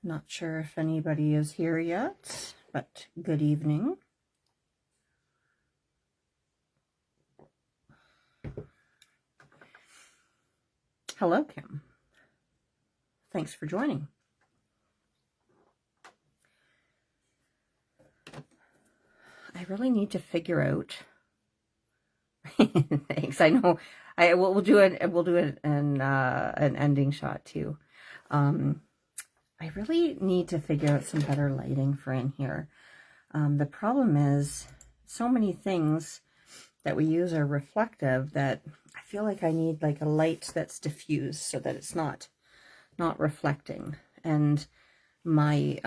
Not sure if anybody is here yet, but good evening. Hello, Kim. Thanks for joining. I really need to figure out. Thanks. I know. We'll do an ending shot too. I really need to figure out some better lighting for in here. The problem is so many things that we use are reflective that I feel like I need like a light that's diffused so that it's not reflecting. And my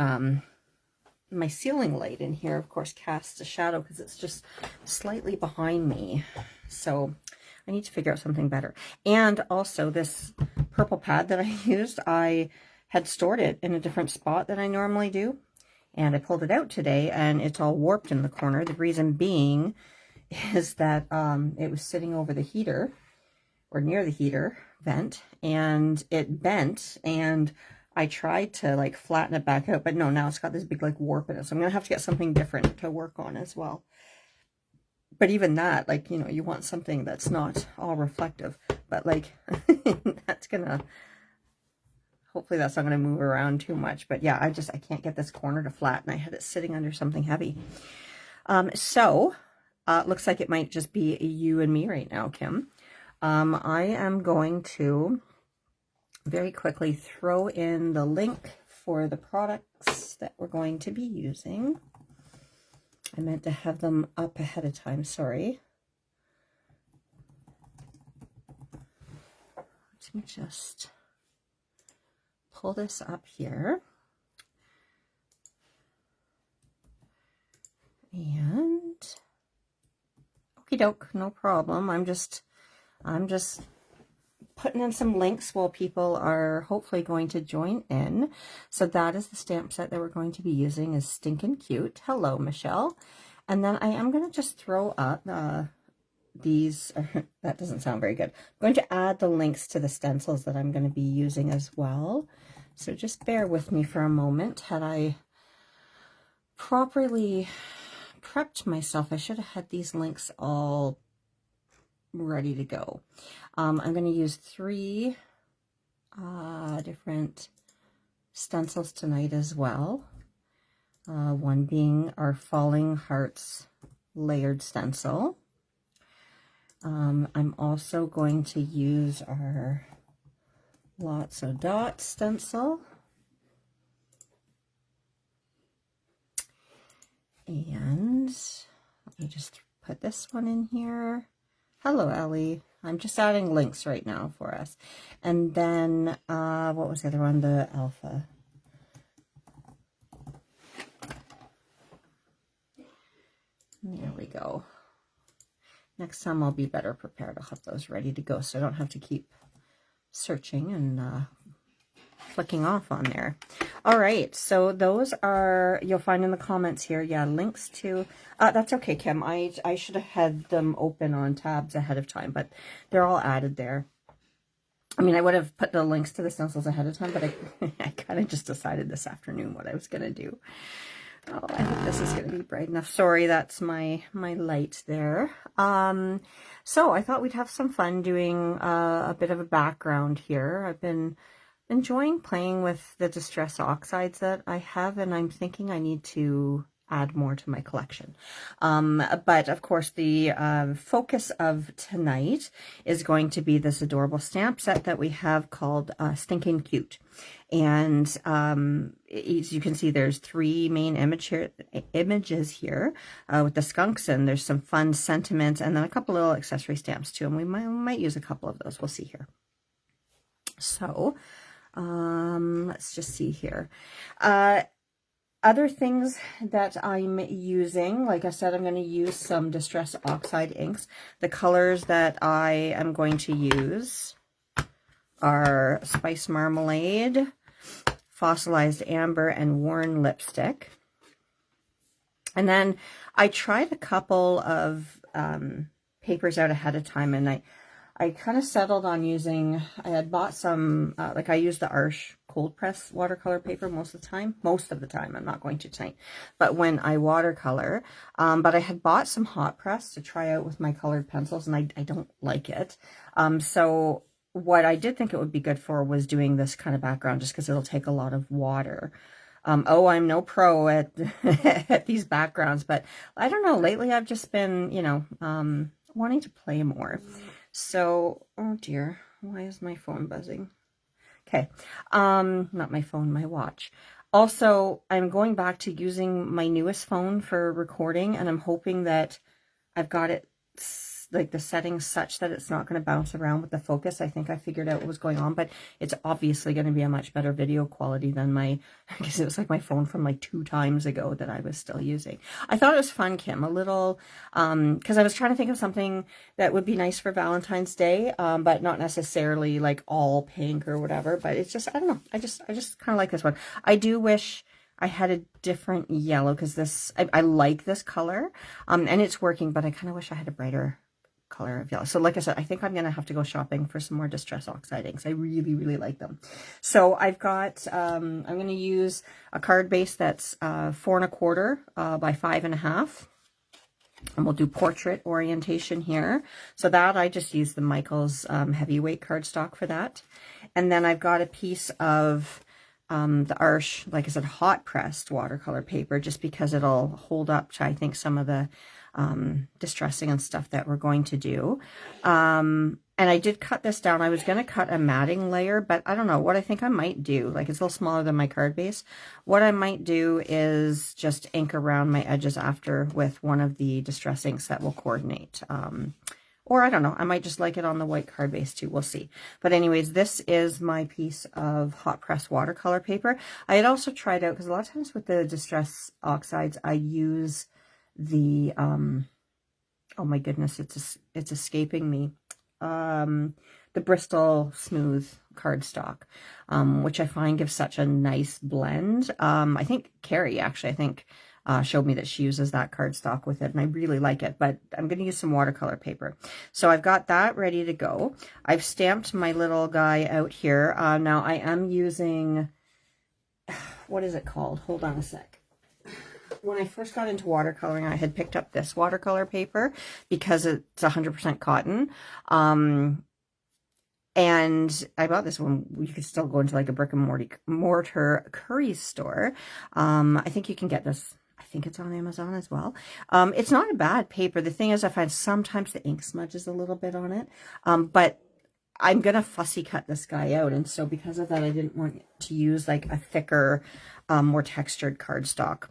my ceiling light in here, of course, casts a shadow because it's just slightly behind me. So I need to figure out something better. And also this purple pad that I used, I had stored it in a different spot than I normally do. And I pulled it out today and it's all warped in the corner. The reason being is that it was sitting over the heater or near the heater vent and it bent, and I tried to like flatten it back out, but no, now it's got this big like warp in it. So I'm going to have to get something different to work on as well. But even that, like, you know, you want something that's not all reflective, but like that's gonna, hopefully that's not going to move around too much. But yeah, I can't get this corner to flatten. I had it sitting under something heavy. Looks like it might just be you and me right now, Kim. I am going to very quickly throw in the link for the products that we're going to be using. I meant to have them up ahead of time, sorry. Let me just pull this up here. And okie doke, no problem. I'm just putting in some links while people are hopefully going to join in. So that is the stamp set that we're going to be using, is Stinkin' Cute. Hello, Michelle. And then I am going to just throw up these, that doesn't sound very good. I'm going to add the links to the stencils that I'm going to be using as well. So just bear with me for a moment. Had I properly prepped myself, I should have had these links all ready to go. I'm going to use 3 different stencils tonight as well. One being our Falling Hearts layered stencil. I'm also going to use our Lots of Dots stencil. And let me just put this one in here. Hello, Ellie. I'm just adding links right now for us. And then, what was the other one? The Alpha. There we go. Next time I'll be better prepared. I'll have those ready to go so I don't have to keep searching and flicking off on there. All right, so those are, you'll find in the comments here, yeah, links to, that's okay, Kim. I should have had them open on tabs ahead of time, but they're all added there. I mean, I would have put the links to the stencils ahead of time, but I kind of just decided this afternoon what I was going to do. Oh, I hope this is going to be bright enough. Sorry, that's my light there. So I thought we'd have some fun doing a bit of a background here. I've been enjoying playing with the distress oxides that I have, and I'm thinking I need to add more to my collection. But of course, the focus of tonight is going to be this adorable stamp set that we have called Stinkin' Cute. And as you can see, there's 3 main images here with the skunks, and there's some fun sentiments, and then a couple little accessory stamps too. And we might use a couple of those. We'll see here. So let's just see here. Other things that I'm using, like I said, I'm going to use some Distress Oxide inks. The colors that I am going to use are Spice Marmalade, Fossilized Amber, and Worn Lipstick. And then I tried a couple of papers out ahead of time, and I kind of settled on using, I had bought some, like I used the Arche cold press watercolor paper most of the time. Most of the time, I'm not going to tonight, but when I watercolor. But I had bought some hot press to try out with my colored pencils, and I don't like it. So what I did think it would be good for was doing this kind of background, just because it'll take a lot of water. Oh, I'm no pro at, at these backgrounds, but I don't know. Lately, I've just been, you know, wanting to play more. So, oh dear, why is my phone buzzing? Okay, not my phone, my watch. Also, I'm going back to using my newest phone for recording, and I'm hoping that I've got it like the settings such that it's not going to bounce around with the focus. I think I figured out what was going on, but it's obviously going to be a much better video quality than my, I guess it was like my phone from like 2 times ago that I was still using. I thought it was fun, Kim, a little, because I was trying to think of something that would be nice for Valentine's Day, but not necessarily like all pink or whatever, but it's just, I don't know. I just kind of like this one. I do wish I had a different yellow, because this, I like this color, and it's working, but I kind of wish I had a brighter color of yellow. So like I said, I think I'm going to have to go shopping for some more Distress Oxide inks. I really, really like them. So I've got, I'm going to use a card base that's 4 1/4 by 5 1/2. And we'll do portrait orientation here. So that I just use the Michaels heavyweight cardstock for that. And then I've got a piece of the Arche, like I said, hot pressed watercolor paper, just because it'll hold up to, I think, some of the distressing and stuff that we're going to do. And I did cut this down. I was going to cut a matting layer, but I don't know what I think I might do. Like, it's a little smaller than my card base. What I might do is just ink around my edges after with one of the distress inks that will coordinate. Or I don't know, I might just like it on the white card base too. We'll see. But anyways, this is my piece of hot press watercolor paper. I had also tried out, because a lot of times with the Distress Oxides, I use the, oh my goodness, it's escaping me. The Bristol Smooth cardstock, which I find gives such a nice blend. I think Carrie, actually, I think, showed me that she uses that cardstock with it, and I really like it, but I'm going to use some watercolor paper. So I've got that ready to go. I've stamped my little guy out here. Now I am using, what is it called? Hold on a sec. When I first got into watercoloring, I had picked up this watercolor paper because it's 100% cotton. And I bought this one. You could still go into like a brick and mortar curry store. I think you can get this. I think it's on Amazon as well. It's not a bad paper. The thing is, I find sometimes the ink smudges a little bit on it. But I'm going to fussy cut this guy out. And so because of that, I didn't want to use like a thicker, more textured cardstock.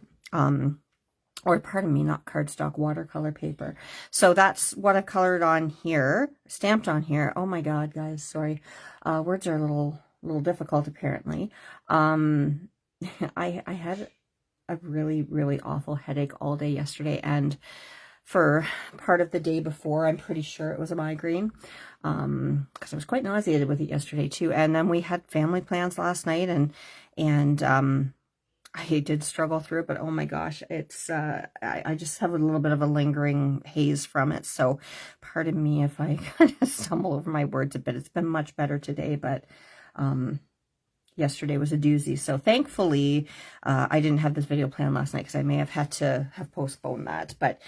Or pardon me, not cardstock, watercolor paper. So that's what I colored on here, stamped on here. Oh my God, guys, sorry. Words are a little difficult apparently. I had a really, really awful headache all day yesterday, and for part of the day before, I'm pretty sure it was a migraine, because I was quite nauseated with it yesterday too. And then we had family plans last night, and I did struggle through it, but oh my gosh, it's, I just have a little bit of a lingering haze from it. So pardon me if I kind of stumble over my words a bit. It's been much better today, but yesterday was a doozy. So thankfully, I didn't have this video planned last night, because I may have had to have postponed that, but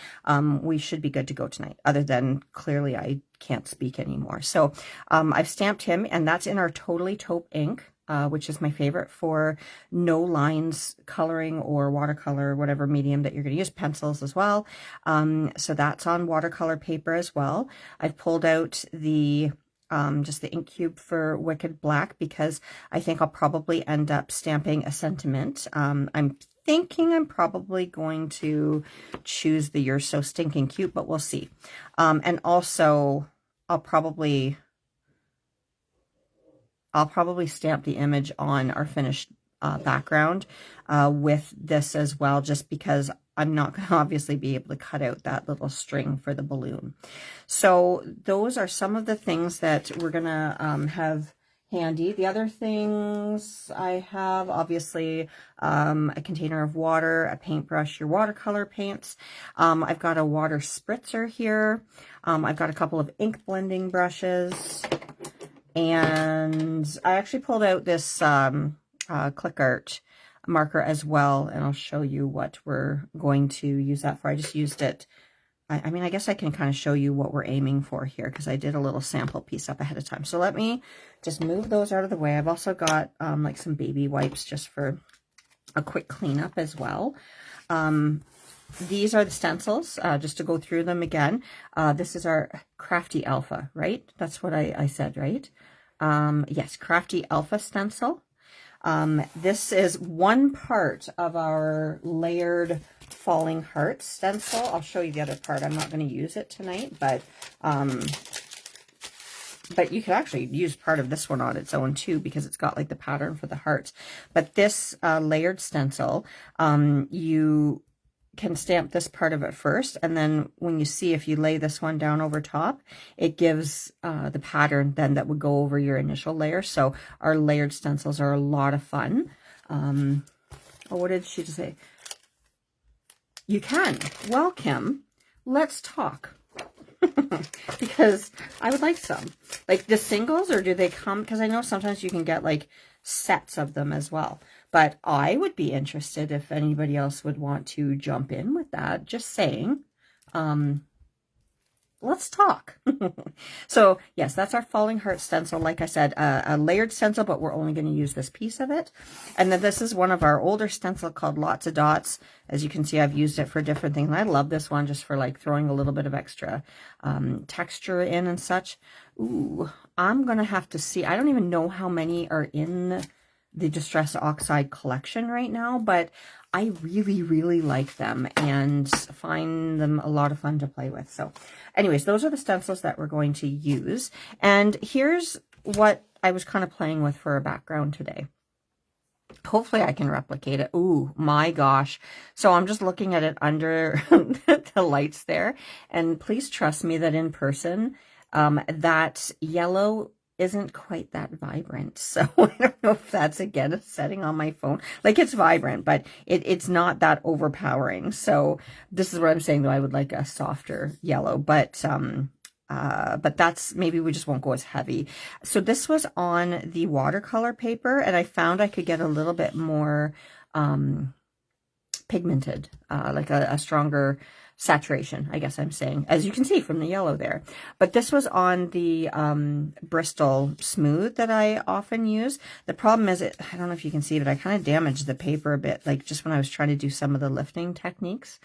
we should be good to go tonight, other than clearly I can't speak anymore. So I've stamped him, and that's in our Totally Taupe ink. Which is my favorite for no lines coloring or watercolor, whatever medium that you're going to use, pencils as well. So that's on watercolor paper as well. I've pulled out the just the ink cube for Wicked Black, because I think I'll probably end up stamping a sentiment. I'm thinking I'm probably going to choose the You're So Stinking Cute, but we'll see. And also I'll probably stamp the image on our finished background with this as well, just because I'm not going to obviously be able to cut out that little string for the balloon. So those are some of the things that we're going to have handy. The other things I have, obviously, a container of water, a paintbrush, your watercolor paints. I've got a water spritzer here. I've got a couple of ink blending brushes. And I actually pulled out this click art marker as well, and I'll show you what we're going to use that for. I just used it. I mean, I guess I can kind of show you what we're aiming for here because I did a little sample piece up ahead of time. So let me just move those out of the way. I've also got like some baby wipes just for a quick cleanup as well. These are the stencils, just to go through them again. This is our Crafty Alpha, right? That's what I said, right? Yes, Crafty Alpha stencil. This is one part of our layered falling heart stencil. I'll show you the other part. I'm not going to use it tonight, but you could actually use part of this one on its own too, because it's got like the pattern for the hearts. But this layered stencil, you can stamp this part of it first, and then when you see, if you lay this one down over top, it gives the pattern then that would go over your initial layer. So our layered stencils are a lot of fun. Oh, what did she say? You can. Well, Kim, let's talk. Because I would like some. Like the singles, or do they come? Because I know sometimes you can get like sets of them as well. But I would be interested if anybody else would want to jump in with that. Just saying. Let's talk. So yes, that's our falling heart stencil. Like I said, a layered stencil, but we're only going to use this piece of it. And then this is one of our older stencil called Lots of Dots. As you can see, I've used it for different things. And I love this one just for like throwing a little bit of extra texture in and such. Ooh, I'm going to have to see. I don't even know how many are in the Distress Oxide collection right now, but I really, really like them and find them a lot of fun to play with. So anyways, those are the stencils that we're going to use. And here's what I was kind of playing with for a background today. Hopefully I can replicate it. Ooh, my gosh. So I'm just looking at it under the lights there. And please trust me that in person, that yellow isn't quite that vibrant. So I don't know if that's, again, a setting on my phone. Like, it's vibrant, but it's not that overpowering. So this is what I'm saying, though. I would like a softer yellow, but that's, maybe we just won't go as heavy. So this was on the watercolor paper, and I found I could get a little bit more pigmented, like a stronger saturation, I guess I'm saying, as you can see from the yellow there. But this was on the Bristol Smooth that I often use. The problem is, I don't know if you can see, but I kind of damaged the paper a bit, like just when I was trying to do some of the lifting techniques.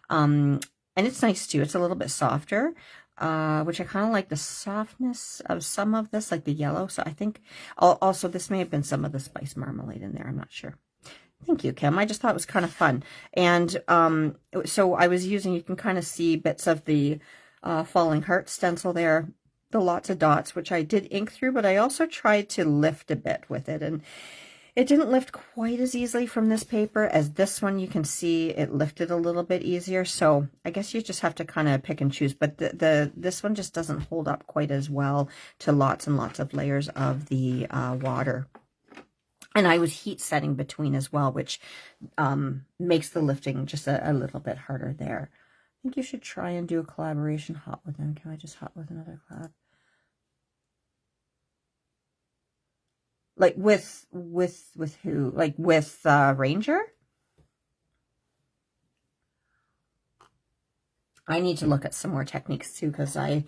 And it's nice too. It's a little bit softer, which I kind of like the softness of some of this, like the yellow. So I think also this may have been some of the spice marmalade in there. I'm not sure. Thank you, Kim. I just thought it was kind of fun. And so I was using, you can kind of see bits of the Falling Heart stencil there, the Lots of Dots, which I did ink through, but I also tried to lift a bit with it. And it didn't lift quite as easily from this paper as this one. You can see it lifted a little bit easier. So I guess you just have to kind of pick and choose. But this one just doesn't hold up quite as well to lots and lots of layers of the water. And I was heat setting between as well, which makes the lifting just a little bit harder there. I think you should try and do a collaboration hot with them. Can I just hot with another collab? Like with who? Like with Ranger? I need to look at some more techniques too, because I'm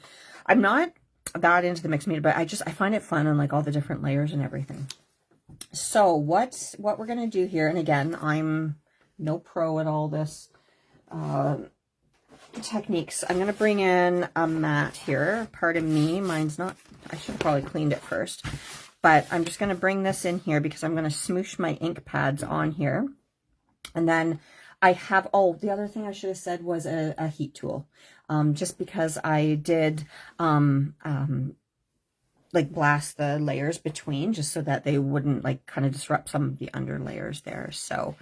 not that into the mixed media, but I find it fun on like all the different layers and everything. So what we're going to do here, and again, I'm no pro at all this techniques. I'm going to bring in a mat here. Pardon me, mine's not, I should have probably cleaned it first. But I'm just going to bring this in here because I'm going to smoosh my ink pads on here. And then I have, oh, the other thing I should have said was a heat tool. Just because I did like blast the layers between, just so that they wouldn't like kind of disrupt some of the under layers there. So,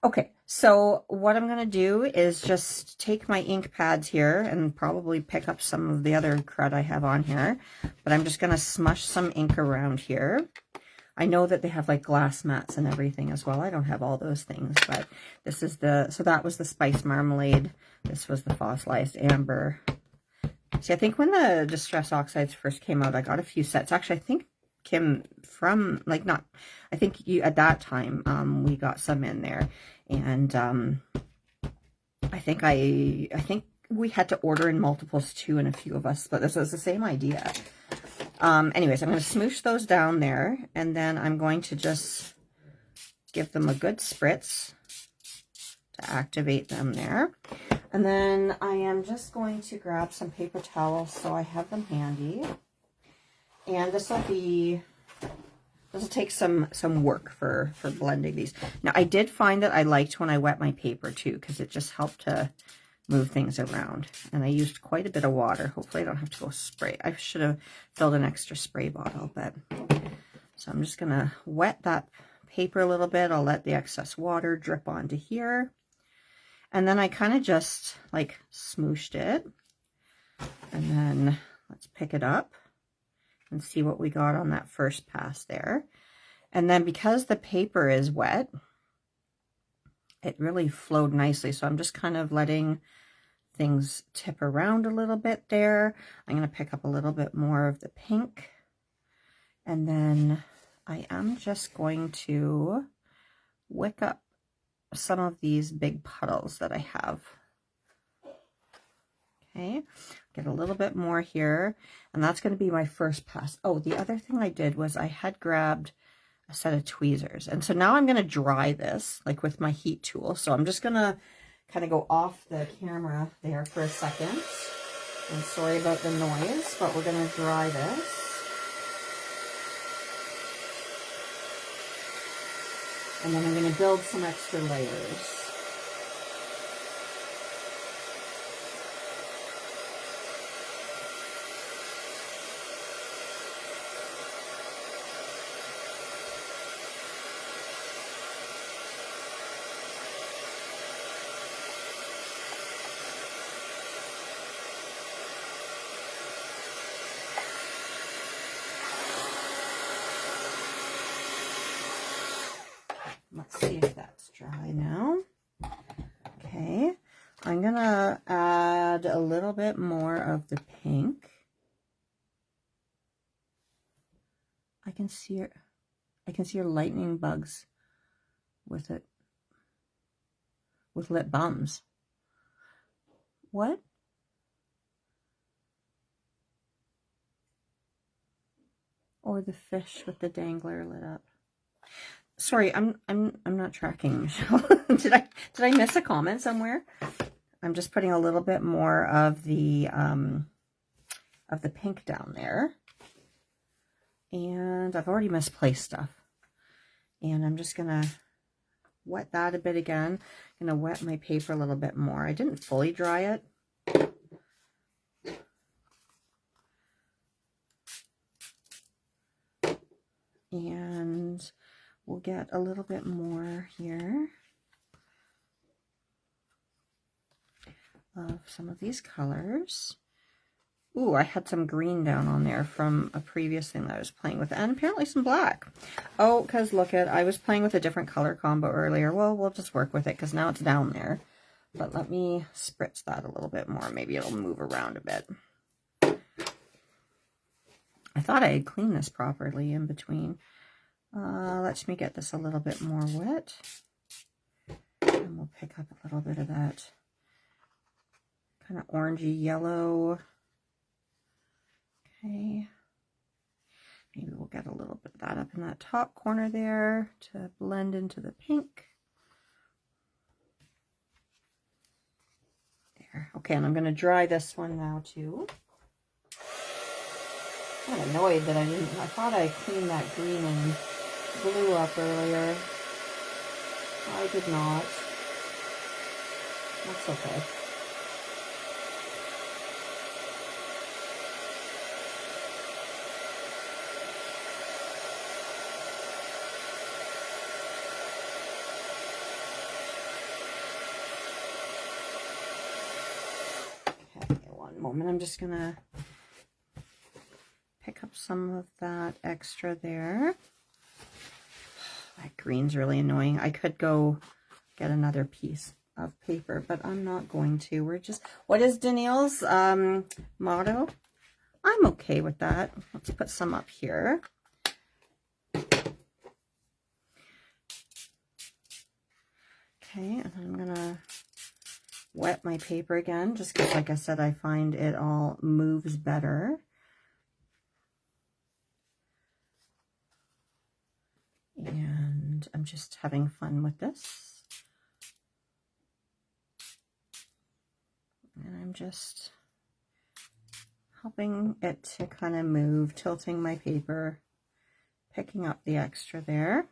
okay. So what I'm going to do is just take my ink pads here and probably pick up some of the other crud I have on here, but I'm just going to smush some ink around here. I know that they have like glass mats and everything as well. I don't have all those things, but this is so that was the Spice Marmalade. This was the Fossilized Amber. See, I think when the Distress Oxides first came out, I got a few sets. Actually, I think Kim from, like, not, I think you, at that time, we got some in there, and, I think we had to order in multiples too, and a few of us, but this was the same idea. Anyways, I'm going to smoosh those down there, and then I'm going to just give them a good spritz to activate them there. And then I am just going to grab some paper towels so I have them handy. And this will take some work for blending these. Now, I did find that I liked when I wet my paper too, because it just helped to move things around. And I used quite a bit of water. Hopefully I don't have to go spray. I should have filled an extra spray bottle, but so I'm just gonna wet that paper a little bit. I'll let the excess water drip onto here. And then I kind of just like smooshed it. And then let's pick it up and see what we got on that first pass there. And then because the paper is wet, it really flowed nicely. So I'm just kind of letting things tip around a little bit there. I'm going to pick up a little bit more of the pink. And then I am just going to wick up some of these big puddles that I have. Okay, get a little bit more here, and that's going to be my first pass. Oh, the other thing I did was I had grabbed a set of tweezers, and so now I'm going to dry this like with my heat tool. So I'm just going to kind of go off the camera there for a second, and sorry about the noise, but we're going to dry this. And then I'm going to build some extra layers. Let's see if that's dry now. Okay, I'm gonna add a little bit more of the pink. I can see your lightning bugs with it, with lip balms. What? Or the fish with the dangler lit up. Sorry, I'm not tracking, Michelle. did I miss a comment somewhere? I'm just putting a little bit more of the pink down there. And I've already misplaced stuff. And I'm just gonna wet that a bit again. I'm gonna wet my paper a little bit more. I didn't fully dry it. And we'll get a little bit more here of some of these colors. Ooh, I had some green down on there from a previous thing that I was playing with, and apparently some black. Oh, because look at, I was playing with a different color combo earlier. Well, we'll just work with it because now it's down there. But let me spritz that a little bit more. Maybe it'll move around a bit. I thought I had cleaned this properly in between. Let me get this a little bit more wet. And we'll pick up a little bit of that kind of orangey yellow. Okay. Maybe we'll get a little bit of that up in that top corner there to blend into the pink. There. Okay, and I'm going to dry this one now too. I'm kind of annoyed that I thought I cleaned that green and blue up earlier. I did not. That's okay. Okay, one moment. I'm just gonna pick up some of that extra there. That green's really annoying. I could go get another piece of paper, but I'm not going to. We're just, what is Danielle's motto? I'm okay with that. Let's put some up here. Okay, and I'm gonna wet my paper again, just because, like I said, I find it all moves better. And I'm just having fun with this. And I'm just helping it to kind of move, tilting my paper, picking up the extra there.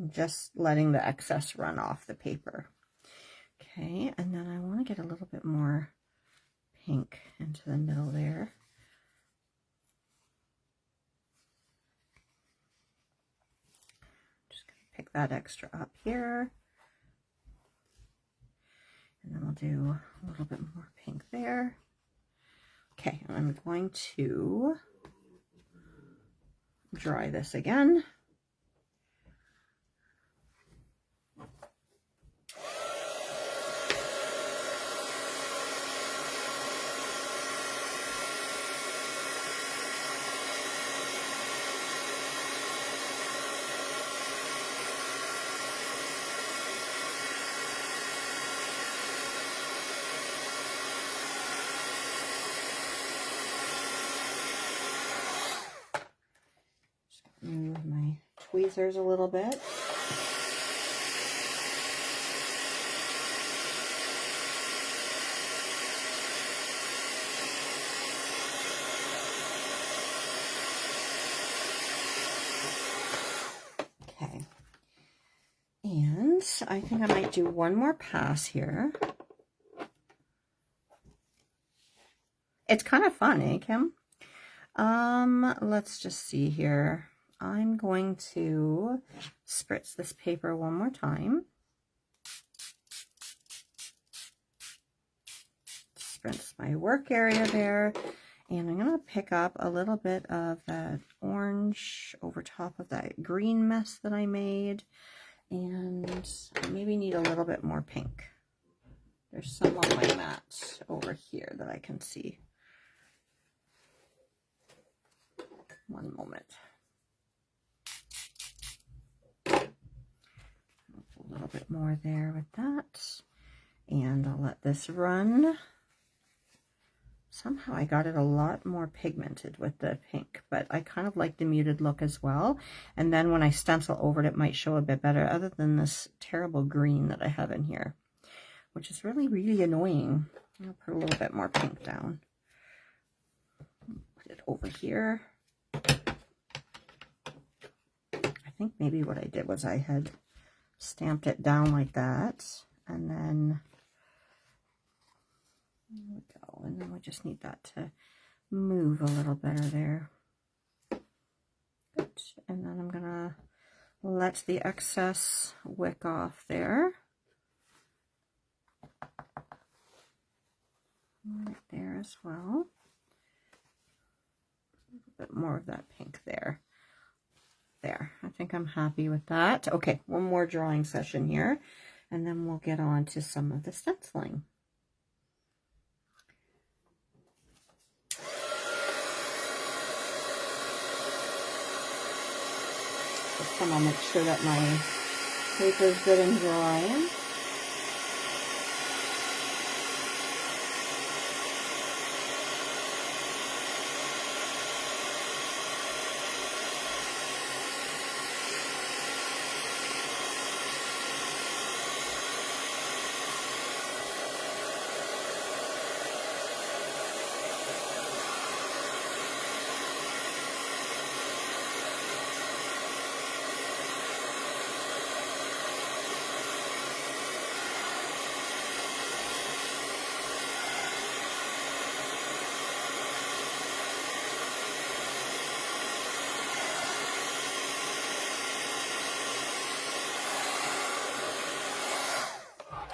I'm just letting the excess run off the paper. Okay, and then I want to get a little bit more pink into the middle there. Just going to pick that extra up here. And then we'll do a little bit more pink there. Okay, and I'm going to dry this again. Move my tweezers a little bit. Okay. And I think I might do one more pass here. It's kind of fun, eh, Kim? Let's just see here. I'm going to spritz this paper one more time. Spritz my work area there. And I'm going to pick up a little bit of that orange over top of that green mess that I made. And I maybe need a little bit more pink. There's some on my mat over here that I can see. One moment. A little bit more there with that. And I'll let this run. Somehow I got it a lot more pigmented with the pink, but I kind of like the muted look as well. And then when I stencil over it, it might show a bit better, other than this terrible green that I have in here, which is really, really annoying. I'll put a little bit more pink down. Put it over here. I think maybe what I did was I had stamped it down like that, and then there we go, and then we just need that to move a little better there. Good. And then I'm gonna let the excess wick off there. Right there as well. A little bit more of that pink there. There, I think I'm happy with that. Okay, one more drawing session here, and then we'll get on to some of the stenciling. Just want to make sure that my paper is good and dry.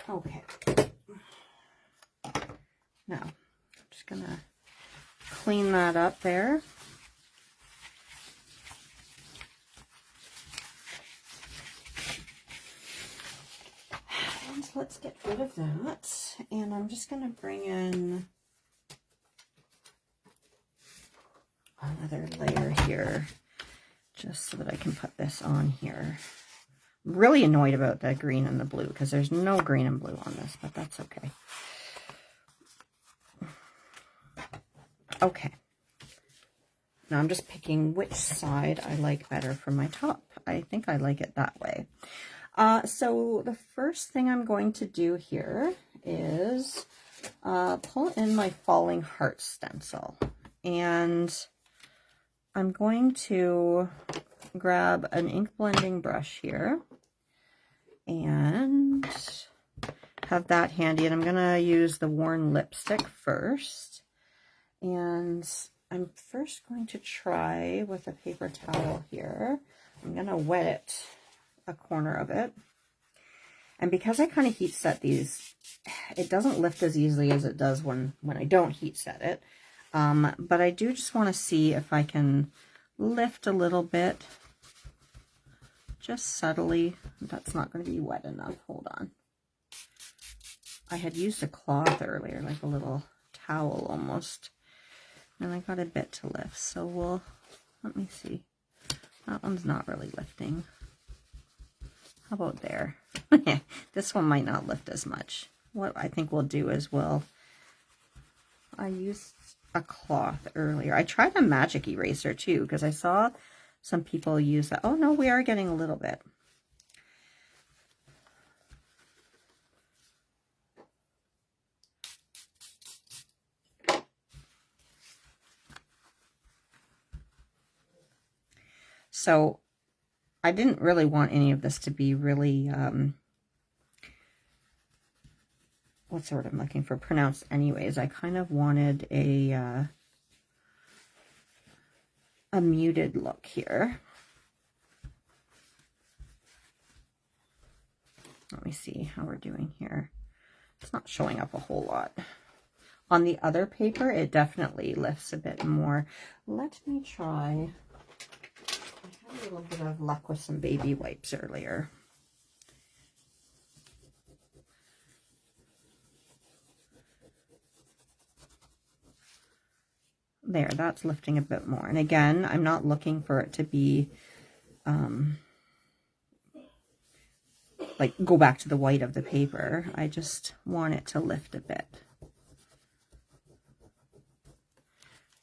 Okay, now I'm just gonna clean that up there. And let's get rid of that. And I'm just gonna bring in another layer here. just so that I can put this on here. I'm really annoyed about the green and the blue because there's no green and blue on this, but that's okay. Okay. Now I'm just picking which side I like better for my top. I think I like it that way. So the first thing I'm going to do here is pull in my Falling Heart stencil. And I'm going to grab an ink blending brush here and have that handy. And I'm going to use the worn lipstick first. And I'm first going to try with a paper towel here. I'm going to wet it, a corner of it. And because I kind of heat set these, it doesn't lift as easily as it does when I don't heat set it. But I do just want to see if I can lift a little bit, just subtly. That's not going to be wet enough. Hold on. I had used a cloth earlier, like a little towel almost. And I got a bit to lift, so let me see. That one's not really lifting. How about there? This one might not lift as much. What I think we'll do is I used a cloth earlier. I tried a magic eraser too, because I saw some people use that. Oh no, we are getting a little bit. So I didn't really want any of this to be really, what's the word I'm looking for, pronounced anyways. I kind of wanted a muted look here. Let me see how we're doing here. It's not showing up a whole lot. On the other paper, it definitely lifts a bit more. Let me try. I had a little bit of luck with some baby wipes earlier. There, that's lifting a bit more. And again, I'm not looking for it to be, like, go back to the white of the paper. I just want it to lift a bit.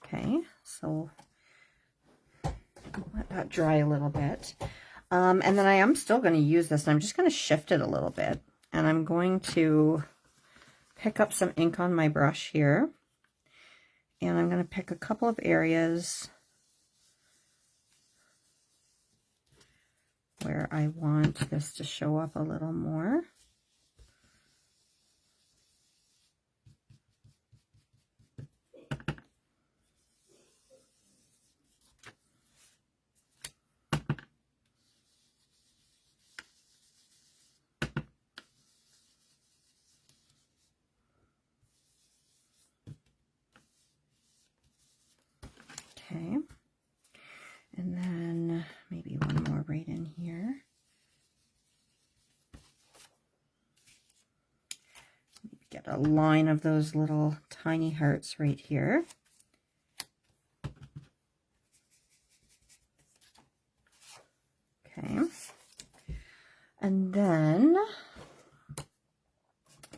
Okay, so let that dry a little bit. And then I am still going to use this, and I'm just going to shift it a little bit. And I'm going to pick up some ink on my brush here. And I'm going to pick a couple of areas where I want this to show up a little more. Okay, and then maybe one more right in here. Get a line of those little tiny hearts right here. Okay, and then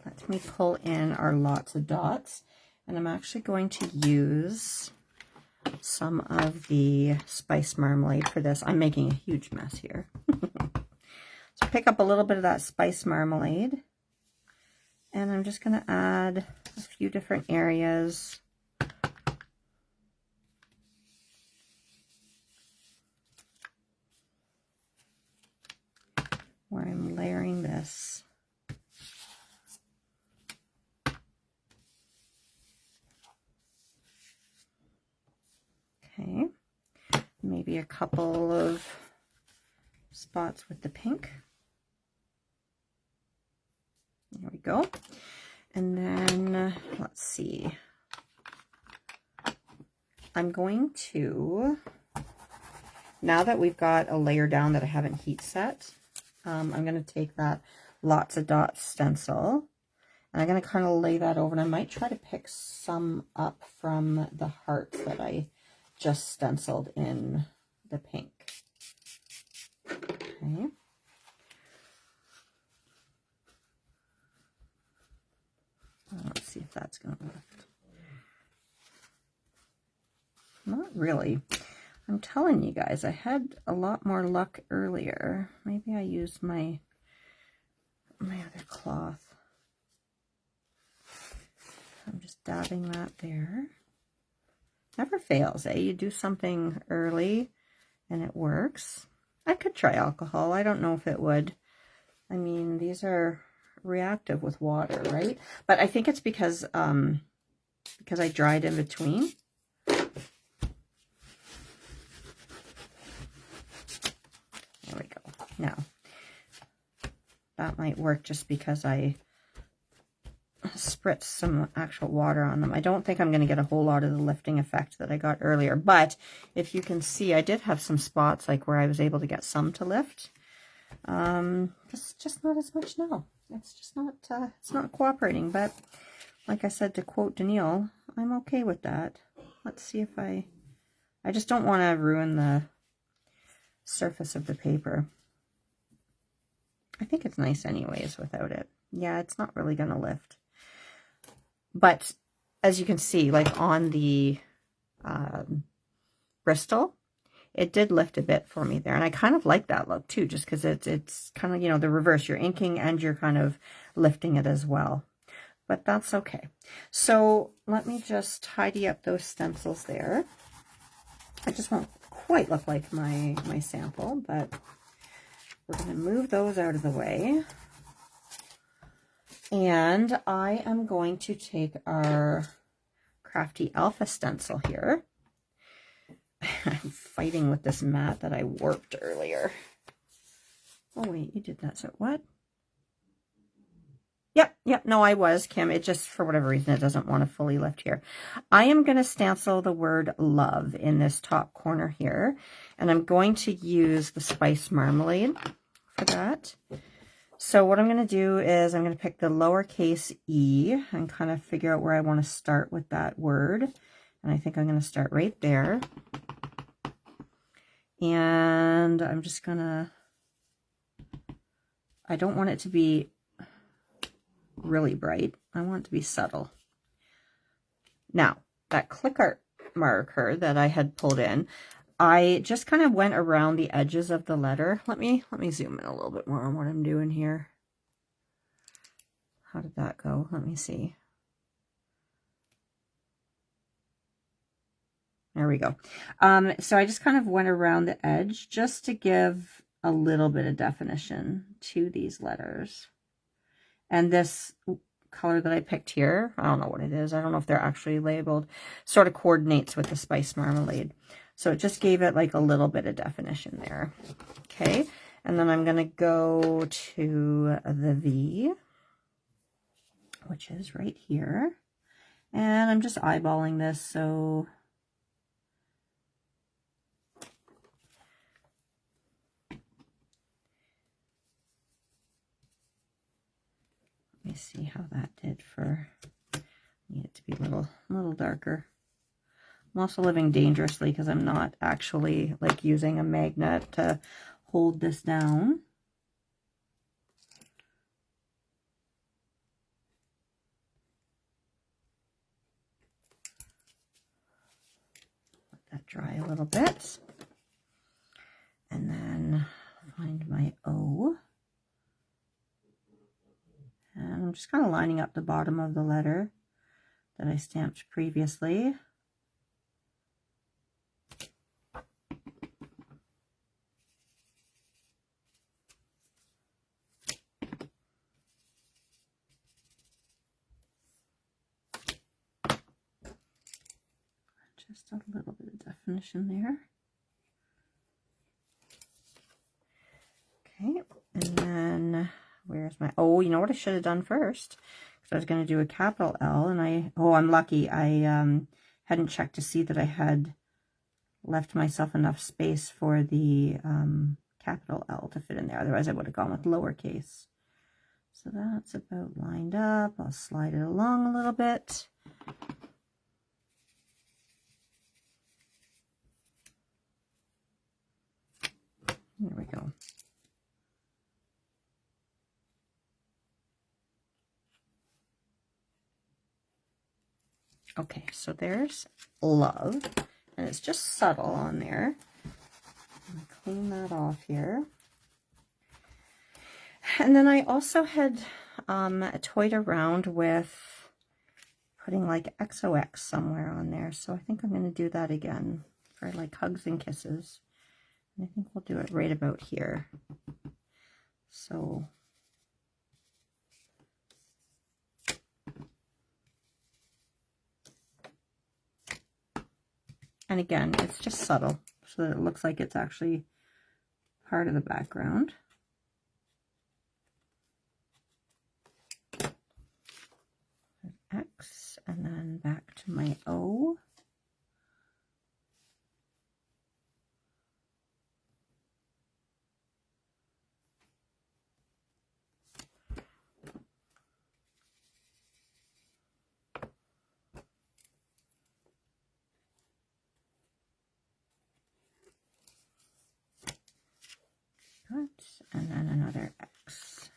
let me pull in our lots of dots, and I'm actually going to use some of the spice marmalade for this. I'm making a huge mess here. So pick up a little bit of that spice marmalade, and I'm just going to add a few different areas. Where I'm layering this. Okay, maybe a couple of spots with the pink. There we go. And then, let's see. I'm going to, now that we've got a layer down that I haven't heat set, I'm going to take that Lots of Dots stencil, and I'm going to kind of lay that over, and I might try to pick some up from the hearts that I just stenciled in the pink. Okay. Let's see if that's going to lift. Not really. I'm telling you guys, I had a lot more luck earlier. Maybe I used my other cloth. I'm just dabbing that there. Never fails, eh? You do something early and it works. I could try alcohol. I don't know if it would. I mean, these are reactive with water, right? But I think it's because I dried in between. There we go. Now, that might work just because I spritz some actual water on them. I don't think I'm going to get a whole lot of the lifting effect that I got earlier, but if you can see, I did have some spots like where I was able to get some to lift. Just not as much now. It's just not, it's not cooperating, but like I said, to quote Danielle, I'm okay with that. Let's see if I just don't want to ruin the surface of the paper. I think it's nice anyways without it. Yeah, it's not really going to lift. But as you can see, like on the Bristol, it did lift a bit for me there. And I kind of like that look too, just because it's kind of, you know, the reverse. You're inking and you're kind of lifting it as well. But that's okay. So let me just tidy up those stencils there. It just won't quite look like my sample, but we're going to move those out of the way. And I am going to take our Crafty Alpha stencil here. I'm fighting with this mat that I warped earlier. Oh wait, you did that. So what? Yep, no, I was, Kim. It just, for whatever reason, it doesn't want to fully lift here. I am going to stencil the word love in this top corner here. And I'm going to use the spice marmalade for that. So what I'm going to do is I'm going to pick the lowercase e and kind of figure out where I want to start with that word. And I think I'm going to start right there. And I'm just going to, I don't want it to be really bright. I want it to be subtle. Now, that click art marker that I had pulled in, I just kind of went around the edges of the letter. Let me zoom in a little bit more on what I'm doing here. How did that go? Let me see. There we go. So I just kind of went around the edge just to give a little bit of definition to these letters. And this color that I picked here, I don't know what it is. I don't know if they're actually labeled, sort of coordinates with the spice marmalade. So it just gave it like a little bit of definition there. Okay. And then I'm going to go to the V, which is right here. And I'm just eyeballing this. So let me see how that did for, need it to be a little darker. I'm also living dangerously because I'm not actually like using a magnet to hold this down. Let that dry a little bit. And then find my O. And I'm just kind of lining up the bottom of the letter that I stamped previously. Just a little bit of definition there. Okay, and then where's my, oh, you know what I should have done first? Because I was going to do a capital L, and I'm lucky. I hadn't checked to see that I had left myself enough space for the capital L to fit in there. Otherwise, I would have gone with lowercase. So that's about lined up. I'll slide it along a little bit. There we go. Okay, so there's love, and it's just subtle on there. I'm gonna clean that off here. And then I also had toyed around with putting like XOX somewhere on there, so I think I'm going to do that again for like hugs and kisses. And I think we'll do it right about here. So and again, it's just subtle, so that it looks like it's actually part of the background. X, and then back to my O. Good, and then another X.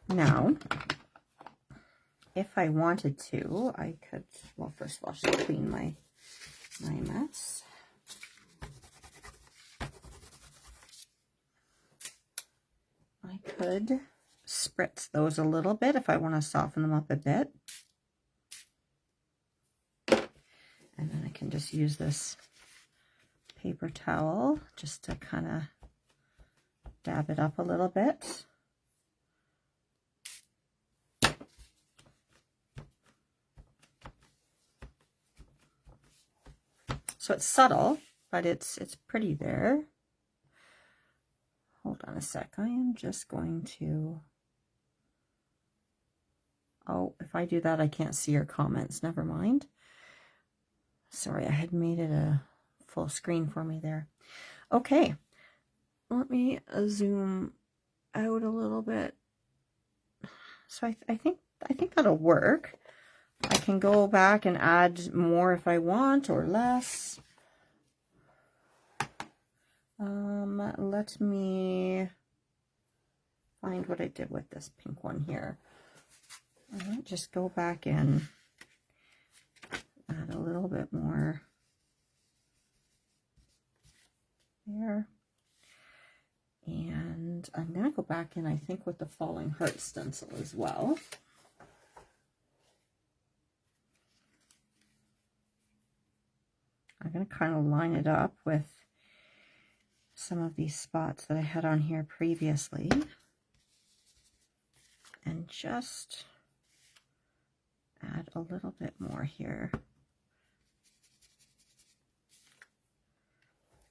Now, if I wanted to, I could, well, first of all, I should clean my mess. I could spritz those a little bit if I want to soften them up a bit. And then I can just use this paper towel just to kind of dab it up a little bit. So it's subtle, but it's pretty there. Hold on a sec. I am just going to... Oh, if I do that, I can't see your comments. Never mind. Sorry, I had made it a full screen for me there. Okay, let me zoom out a little bit. So I think that'll work. I can go back and add more if I want, or less. Let me find what I did with this pink one here. I might just go back and add a little bit more there. And I'm going to go back in, I think, with the Falling Heart stencil as well. I'm going to kind of line it up with some of these spots that I had on here previously. And just add a little bit more here.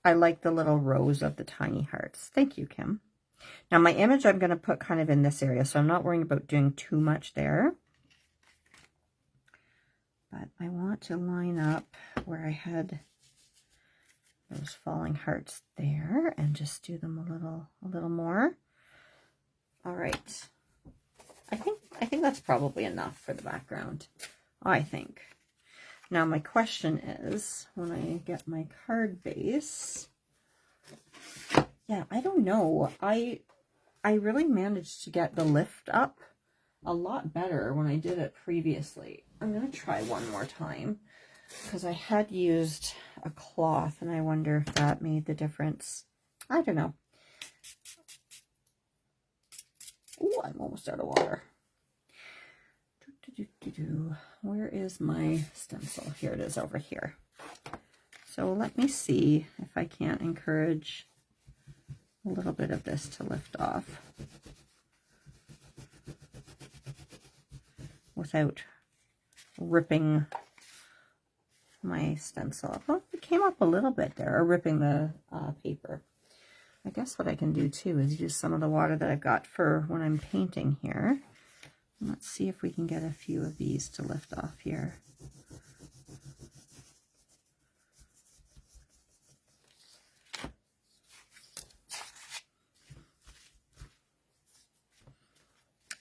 I like the little rows of the tiny hearts. Thank you, Kim. Now my image I'm going to put kind of in this area, so I'm not worrying about doing too much there. But I want to line up where I had those falling hearts there and just do them a little more. All right. I think that's probably enough for the background. I think. Now my question is, when I get my card base, yeah, I don't know. I really managed to get the lift up a lot better when I did it previously. I'm going to try one more time because I had used a cloth and I wonder if that made the difference. I don't know. Oh, I'm almost out of water. Where is my stencil? Here it is over here. So let me see if I can't encourage a little bit of this to lift off without ripping my stencil. Well, it came up a little bit there, or ripping the paper. I guess what I can do too is use some of the water that I've got for when I'm painting here. Let's see if we can get a few of these to lift off here.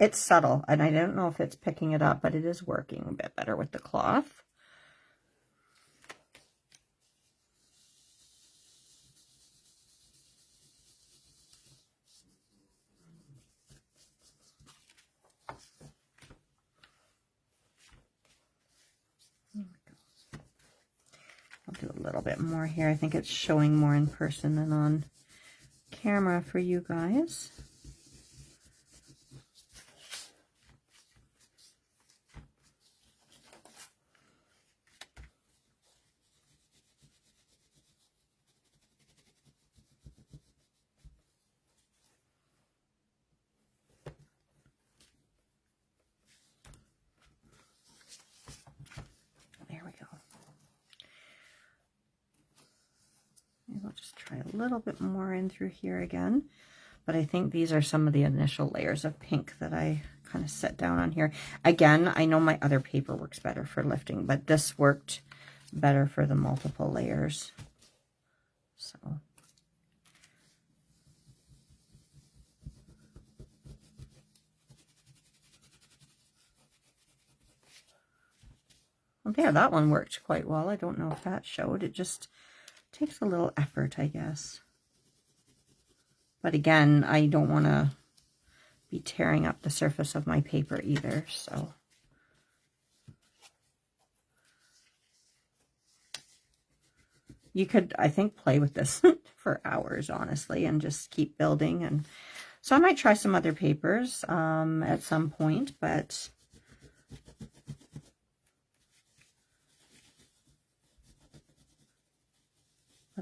It's subtle, and I don't know if it's picking it up, but it is working a bit better with the cloth. I'll do a little bit more here. I think it's showing more in person than on camera for you guys. There we go. Maybe I'll just try a little bit more in through here again. But I think these are some of the initial layers of pink that I kind of set down on here. Again, I know my other paper works better for lifting, but this worked better for the multiple layers. So. Well, yeah, that one worked quite well. I don't know if that showed. It just takes a little effort, I guess. But again, I don't want to be tearing up the surface of my paper either, so. You could, I think, play with this for hours, honestly, and just keep building. And so I might try some other papers at some point, but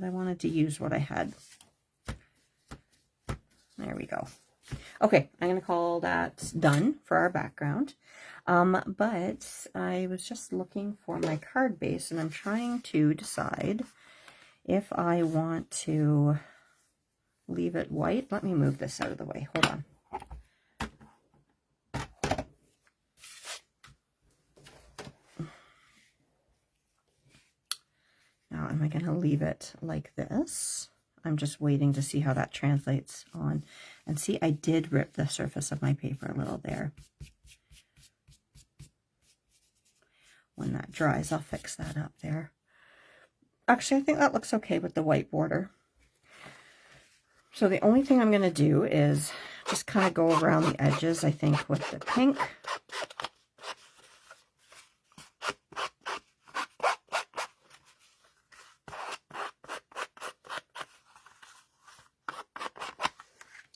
I wanted to use what I had. There we go. Okay, I'm going to call that done for our background. But I was just looking for my card base, and I'm trying to decide if I want to leave it white. Let me move this out of the way. Hold on. Now, am I going to leave it like this? I'm just waiting to see how that translates on. And see, I did rip the surface of my paper a little there. When that dries, I'll fix that up there. Actually, I think that looks okay with the white border. So the only thing I'm going to do is just kind of go around the edges, I think, with the pink.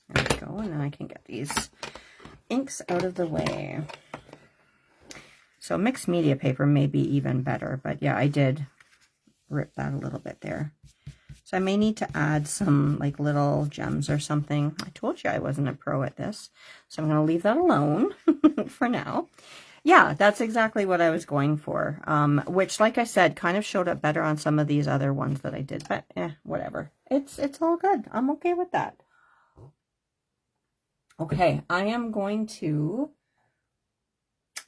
There we go, and then I can get these inks out of the way. So mixed media paper may be even better, but yeah, I did rip that a little bit there. So I may need to add some like little gems or something. I told you I wasn't a pro at this, so I'm going to leave that alone for now. Yeah, that's exactly what I was going for, which, like I said, kind of showed up better on some of these other ones that I did, but whatever. It's all good. I'm okay with that. Okay, I am going to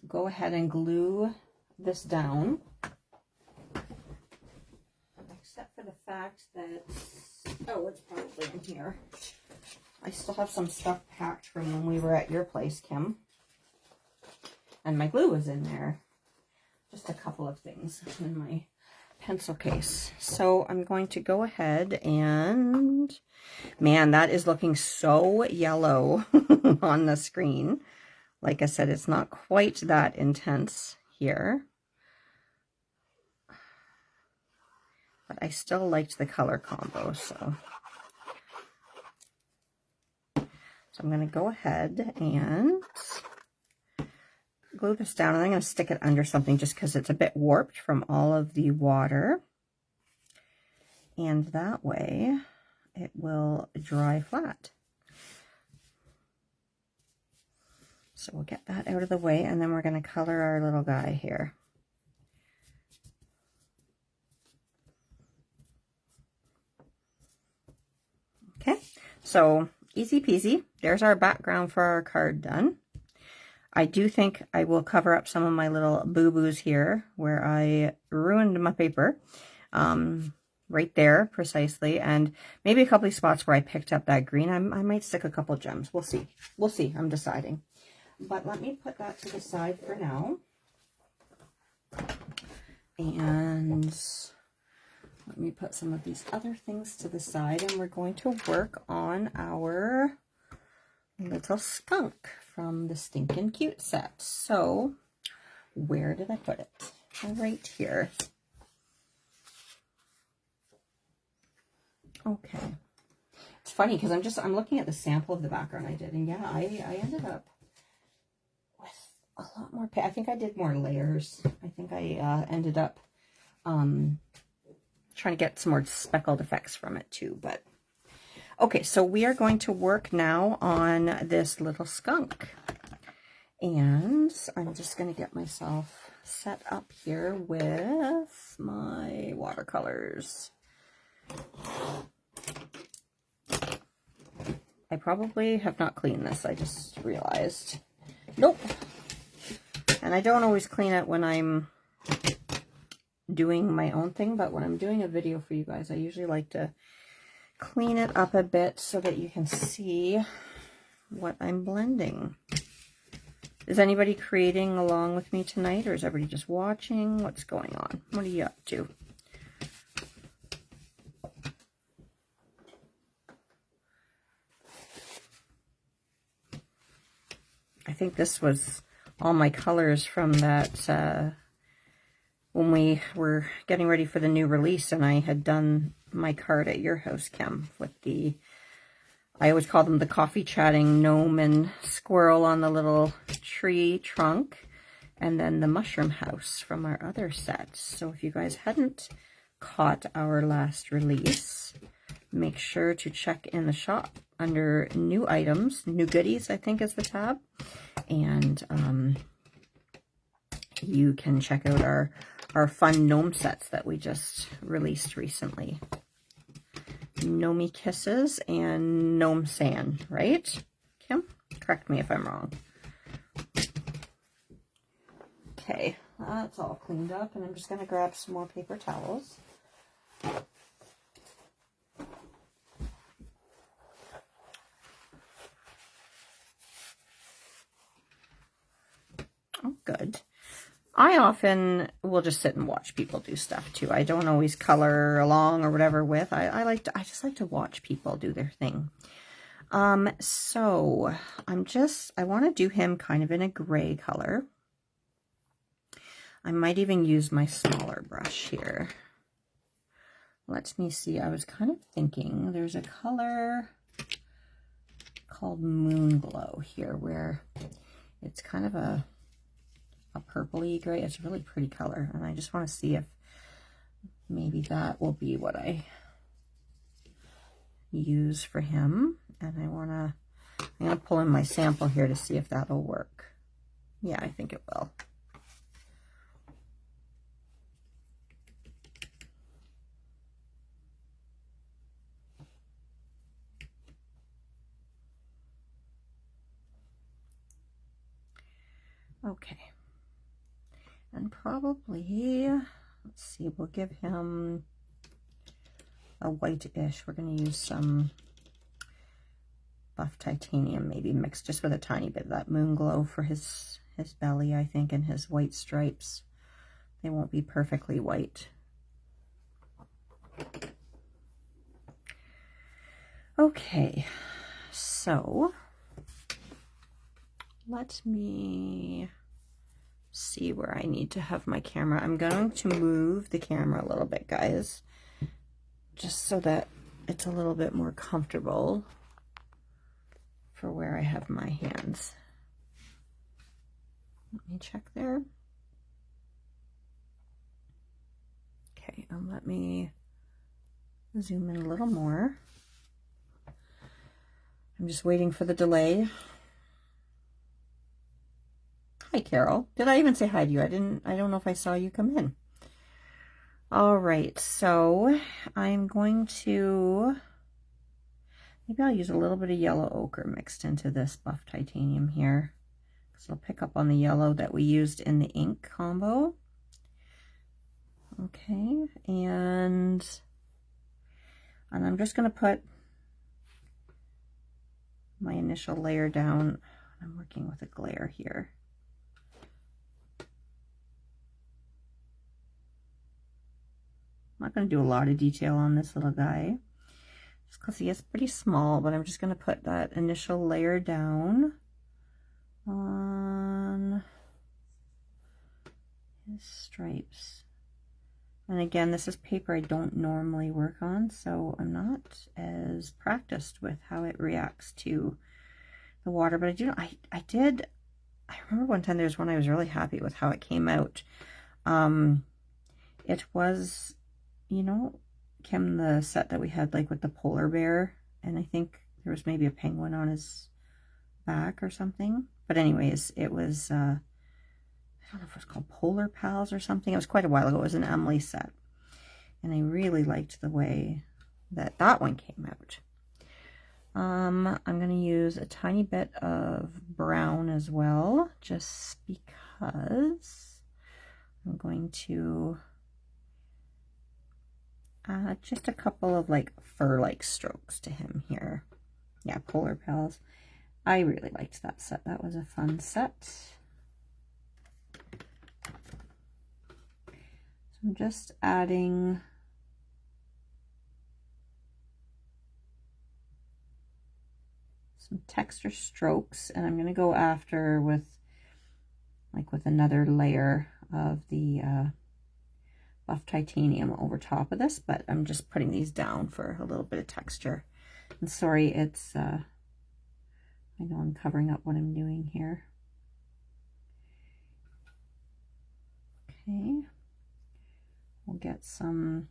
go ahead and glue this down. Except for the fact that, oh, it's probably in here. I still have some stuff packed from when we were at your place, Kim. And my glue was in there. Just a couple of things in my pencil case. So I'm going to go ahead and, man, that is looking so yellow on the screen. Like I said, it's not quite that intense here. But I still liked the color combo, so I'm going to go ahead and glue this down, and I'm going to stick it under something just because it's a bit warped from all of the water. And that way it will dry flat. So we'll get that out of the way, and then we're going to color our little guy here. Okay, so easy peasy. There's our background for our card done. I do think I will cover up some of my little boo-boos here where I ruined my paper. Right there, precisely. And maybe a couple of spots where I picked up that green. I might stick a couple gems. We'll see. We'll see. I'm deciding. But let me put that to the side for now. And let me put some of these other things to the side, and we're going to work on our little skunk from the Stinkin' Cute set. So, where did I put it? Right here. Okay. It's funny because I'm looking at the sample of the background I did, and yeah, I ended up with a lot more. I think I did more layers. I think I ended up trying to get some more speckled effects from it too. But okay, so we are going to work now on this little skunk, and I'm just going to get myself set up here with my watercolors. I probably have not cleaned this, I just realized. Nope. And I don't always clean it when I'm doing my own thing, but when I'm doing a video for you guys, I usually like to clean it up a bit so that you can see what I'm blending. Is anybody creating along with me tonight, or is everybody just watching? What's going on? What are you up to? I think this was all my colors from that when we were getting ready for the new release, and I had done my card at your house, Kim, with the, I always call them the coffee chatting gnome and squirrel on the little tree trunk, and then the mushroom house from our other set. So if you guys hadn't caught our last release, make sure to check in the shop under new items, new goodies, I think is the tab. And you can check out our fun gnome sets that we just released recently. Gnomey Kisses and Gnome Sand, right? Kim, correct me if I'm wrong. Okay, that's all cleaned up, and I'm just going to grab some more paper towels. Oh, good. I often will just sit and watch people do stuff too. I don't always color along or whatever with. I just like to watch people do their thing. So I want to do him kind of in a gray color. I might even use my smaller brush here. Let me see. I was kind of thinking there's a color called Moon Glow here where it's kind of a purpley gray. It's a really pretty color, and I just want to see if maybe that will be what I use for him. And I'm gonna pull in my sample here to see if that'll work. Yeah, I think it will. Okay. And probably, let's see, we'll give him a white-ish. We're going to use some buff titanium, maybe mixed just with a tiny bit of that Moon Glow for his belly, I think, and his white stripes. They won't be perfectly white. Okay, so let me see where I need to have my camera. I'm going to move the camera a little bit, guys, just so that it's a little bit more comfortable for where I have my hands. Let me check there. Okay, and let me zoom in a little more. I'm just waiting for the delay. Hi, Carol. Did I even say hi to you? I don't know if I saw you come in. All right, so I'm going to, maybe I'll use a little bit of yellow ochre mixed into this buff titanium here, because it'll pick up on the yellow that we used in the ink combo. Okay, and I'm just going to put my initial layer down. I'm working with a glare here. I'm not going to do a lot of detail on this little guy, just because he is pretty small, but I'm just going to put that initial layer down on his stripes. And again, this is paper I don't normally work on, so I'm not as practiced with how it reacts to the water, but I do, I remember one time there was one I was really happy with how it came out. It was, you know, Kim, the set that we had like with the polar bear, and I think there was maybe a penguin on his back or something. But anyways, it was, I don't know if it was called Polar Pals or something. It was quite a while ago. It was an Emily set. And I really liked the way that that one came out. I'm going to use a tiny bit of brown as well, just because I'm going to add just a couple of like fur-like strokes to him here. Yeah, Polar Pals. I really liked that set. That was a fun set. So I'm just adding some texture strokes, and I'm going to go after with another layer of the buff titanium over top of this, but I'm just putting these down for a little bit of texture. And sorry, it's I know I'm covering up what I'm doing here. Okay, we'll get some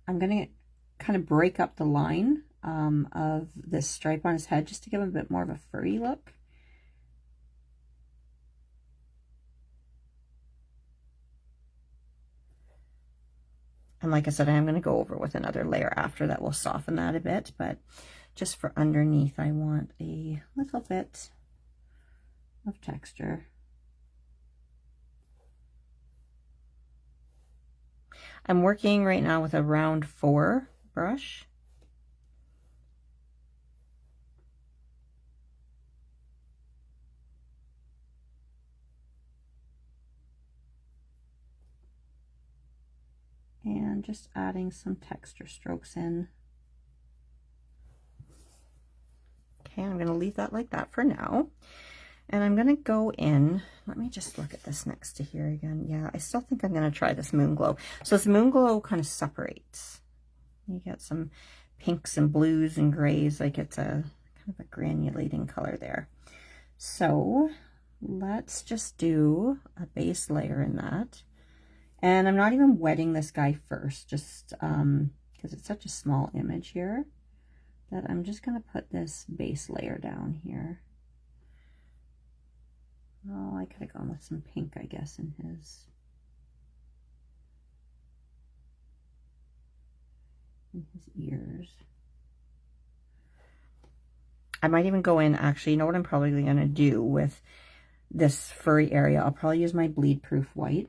I'm going to kind of break up the line of this stripe on his head just to give him a bit more of a furry look. And like I said, I am going to go over with another layer after that will soften that a bit, but just for underneath, I want a little bit of texture. I'm working right now with a round 4 brush. And just adding some texture strokes in. Okay, I'm going to leave that like that for now. And I'm going to go in, let me just look at this next to here again. Yeah, I still think I'm going to try this Moon Glow. So this Moon Glow kind of separates. You get some pinks and blues and grays, like it's a kind of a granulating color there. So let's just do a base layer in that. And I'm not even wetting this guy first, just because it's such a small image here, that I'm just going to put this base layer down here. Oh, I could have gone with some pink, I guess, in his ears. I might even go in, actually, you know what I'm probably going to do with this furry area? I'll probably use my bleed proof white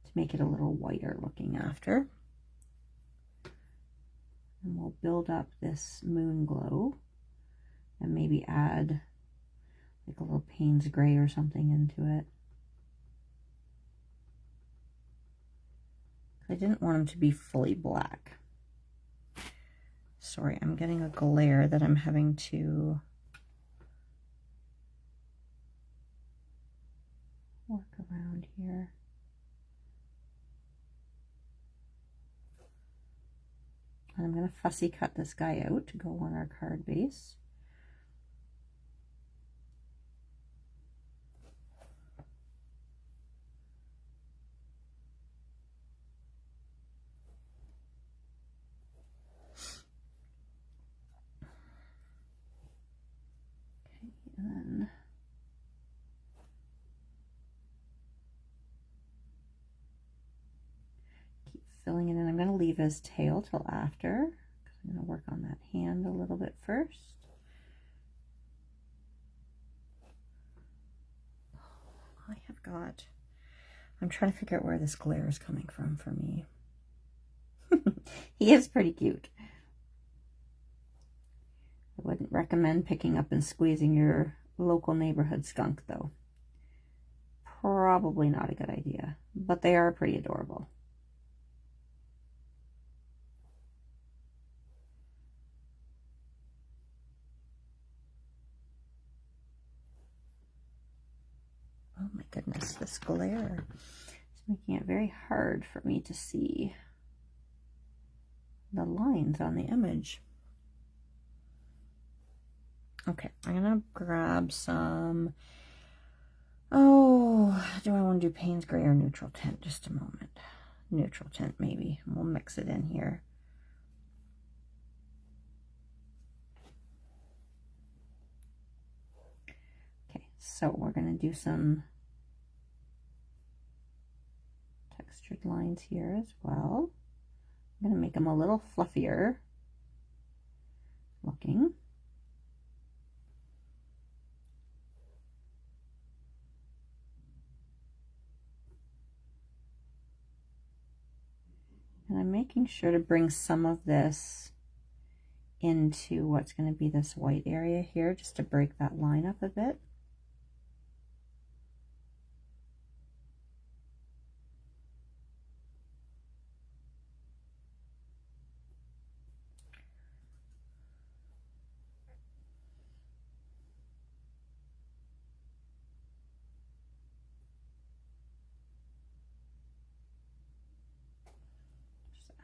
to make it a little whiter looking after. And we'll build up this Moon Glow and maybe add like a little Payne's Gray or something into it. I didn't want them to be fully black. Sorry, I'm getting a glare that I'm having to work around here. And I'm going to fussy cut this guy out to go on our card base. And then keep filling it in. I'm going to leave his tail till after, because I'm going to work on that hand a little bit first. I have got, I'm trying to figure out where this glare is coming from for me. He is pretty cute. I wouldn't recommend picking up and squeezing your local neighborhood skunk, though. Probably not a good idea, but they are pretty adorable. Oh my goodness, this glare is making it very hard for me to see the lines on the image. Okay, I'm gonna grab some, oh, do I want to do Payne's Gray or Neutral Tint? Just a moment. Neutral Tint maybe, we'll mix it in here. Okay, so we're gonna do some textured lines here as well. I'm gonna make them a little fluffier looking. And I'm making sure to bring some of this into what's going to be this white area here, just to break that line up a bit.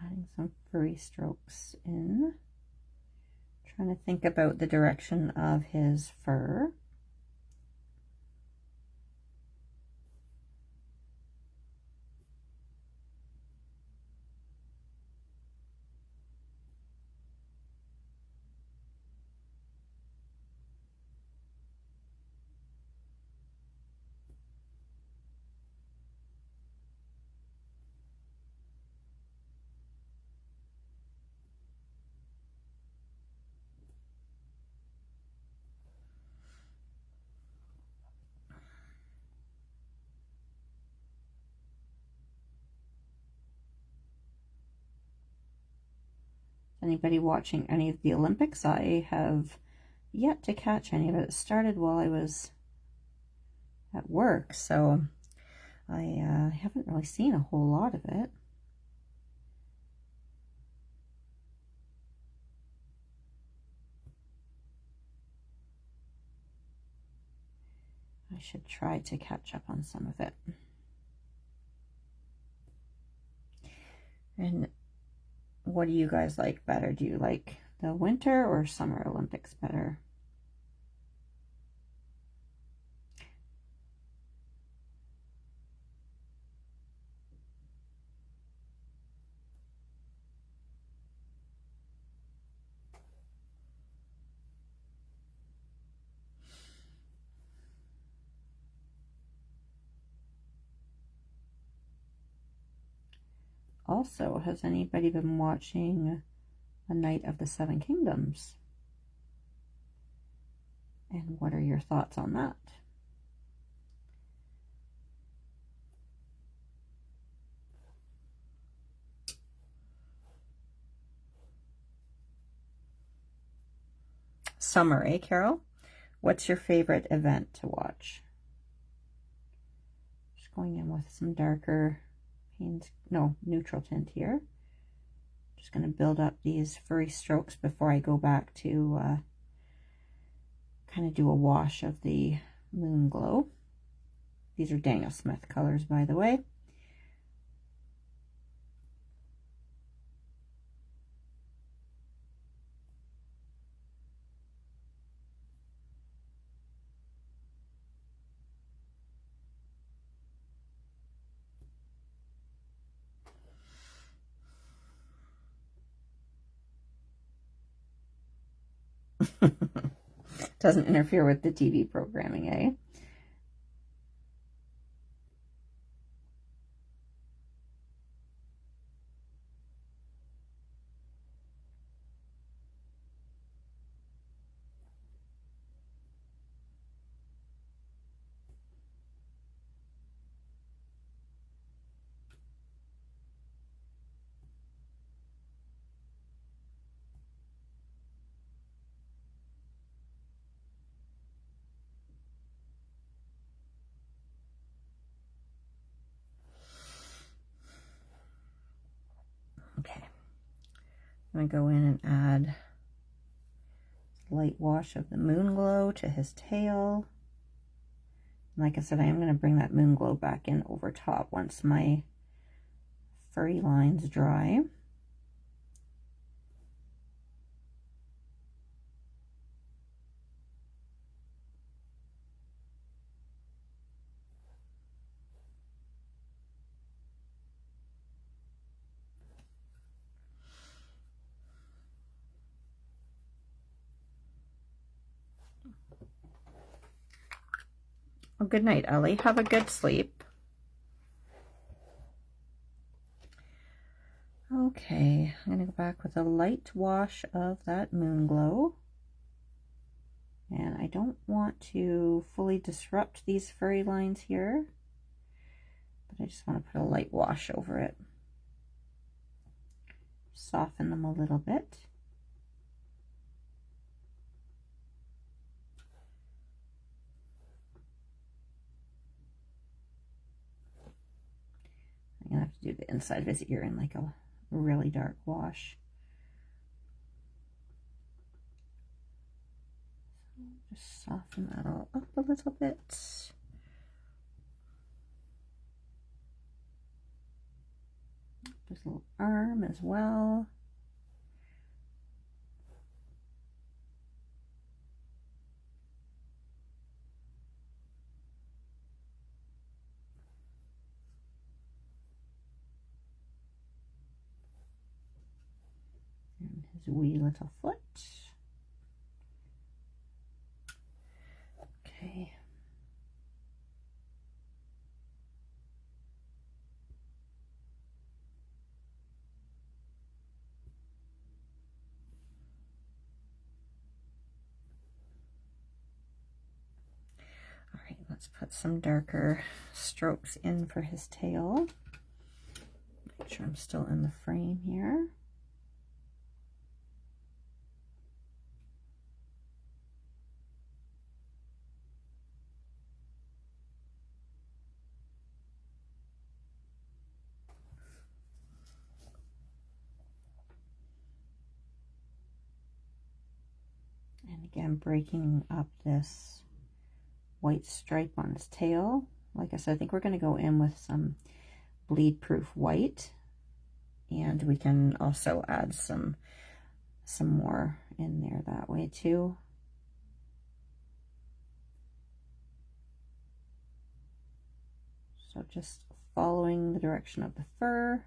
Adding some furry strokes in. Trying to think about the direction of his fur. Anybody watching any of the Olympics? I have yet to catch any of it. It started while I was at work, so I haven't really seen a whole lot of it. I should try to catch up on some of it. And what do you guys like better? Do you like the Winter or Summer Olympics better? Also, has anybody been watching A Night of the Seven Kingdoms? And what are your thoughts on that? Summer, eh, Carol? What's your favorite event to watch? Just going in with some darker paint, no, neutral tint here. Just going to build up these furry strokes before I go back to kind of do a wash of the Moon Glow. These are Daniel Smith colors, by the way. Doesn't interfere with the TV programming, eh? I'm going to go in and add light wash of the moon glow to his tail. Like I said, I am going to bring that moon glow back in over top once my furry lines dry. Well, good night, Ellie. Have a good sleep. Okay, I'm going to go back with a light wash of that moon glow. And I don't want to fully disrupt these furry lines here, but I just want to put a light wash over it. Soften them a little bit. I'm going to have to do the inside of his ear in like a really dark wash. Just soften that all up a little bit. His little arm as well. And his wee little foot. Okay. All right, let's put some darker strokes in for his tail. Make sure I'm still in the frame here. And again, breaking up this white stripe on his tail. Like I said, I think we're going to go in with some bleed proof white, and we can also add some more in there that way too. So just following the direction of the fur.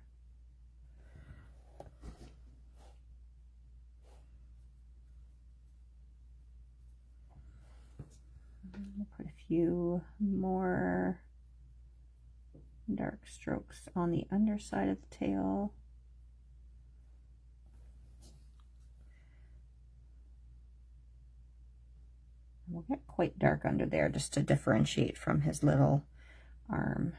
We'll put a few more dark strokes on the underside of the tail. We'll get quite dark under there just to differentiate from his little arm.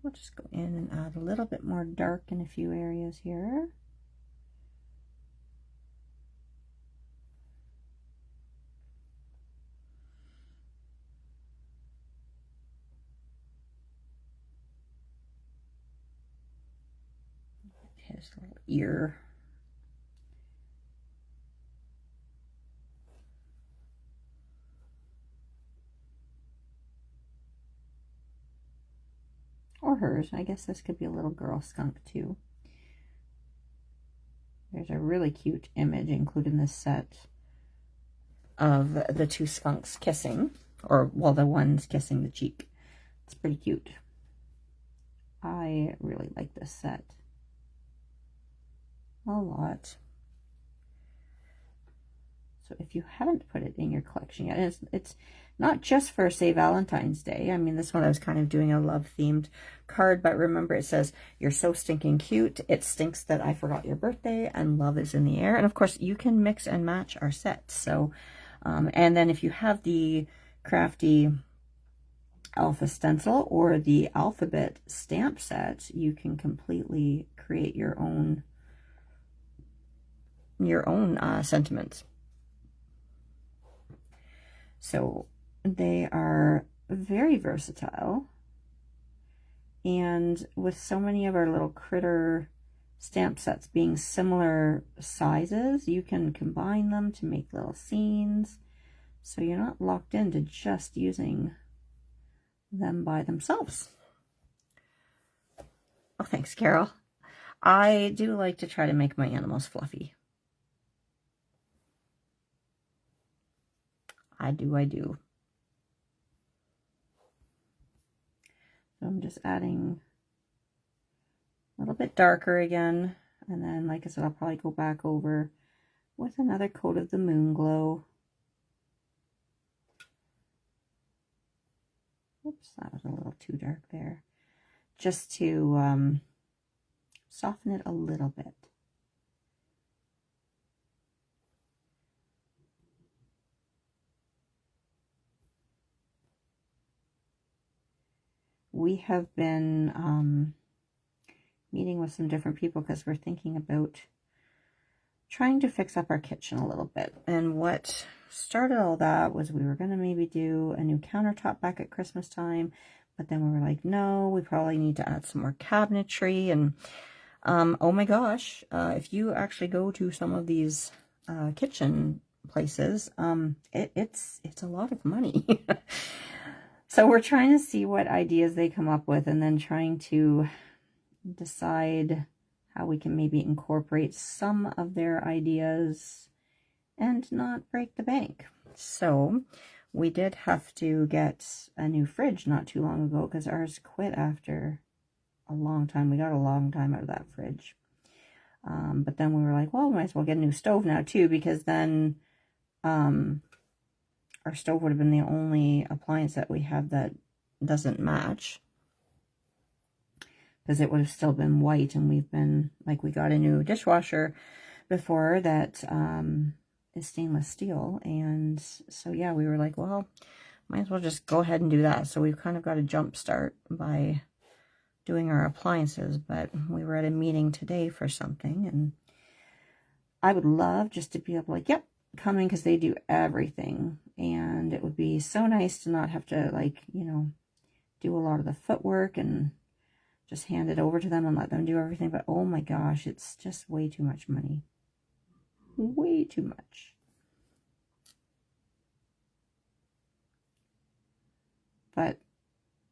We'll just go in and add a little bit more dark in a few areas here. His little ear. Or hers. I guess this could be a little girl skunk too. There's a really cute image included in this set of the two skunks kissing, or well, the one's kissing the cheek. It's pretty cute. I really like this set a lot. So if you haven't put it in your collection yet, it's not just for, say, Valentine's Day. I mean, this one I was kind of doing a love-themed card, but remember it says, "You're so stinking cute. It stinks that I forgot your birthday, and love is in the air." And of course, you can mix and match our sets. So, and then if you have the Crafty Alpha Stencil or the Alphabet stamp set, you can completely create your own sentiments. So they are very versatile. And with so many of our little critter stamp sets being similar sizes, you can combine them to make little scenes. So you're not locked into just using them by themselves. Oh, thanks, Carol. I do like to try to make my animals fluffy. I do. So I'm just adding a little bit darker again. And then, like I said, I'll probably go back over with another coat of the Moon Glow. Oops, that was a little too dark there. Just to soften it a little bit. We have been meeting with some different people because we're thinking about trying to fix up our kitchen a little bit. And what started all that was we were going to maybe do a new countertop back at Christmas time, but then we were like, no, we probably need to add some more cabinetry. And oh my gosh, if you actually go to some of these kitchen places, it's a lot of money. So we're trying to see what ideas they come up with and then trying to decide how we can maybe incorporate some of their ideas and not break the bank. So we did have to get a new fridge not too long ago because ours quit after a long time. We got a long time out of that fridge. But then we were like, well, we might as well get a new stove now too, because then our stove would have been the only appliance that we have that doesn't match, because it would have still been white, and we've been, like, we got a new dishwasher before that is stainless steel, and so yeah, we were like, well, might as well just go ahead and do that. So we've kind of got a jump start by doing our appliances, but we were at a meeting today for something, and I would love just to be able to, like, yep, coming, because they do everything, and it would be so nice to not have to, like, you know, do a lot of the footwork and just hand it over to them and let them do everything. But oh my gosh, it's just way too much money. Way too much. But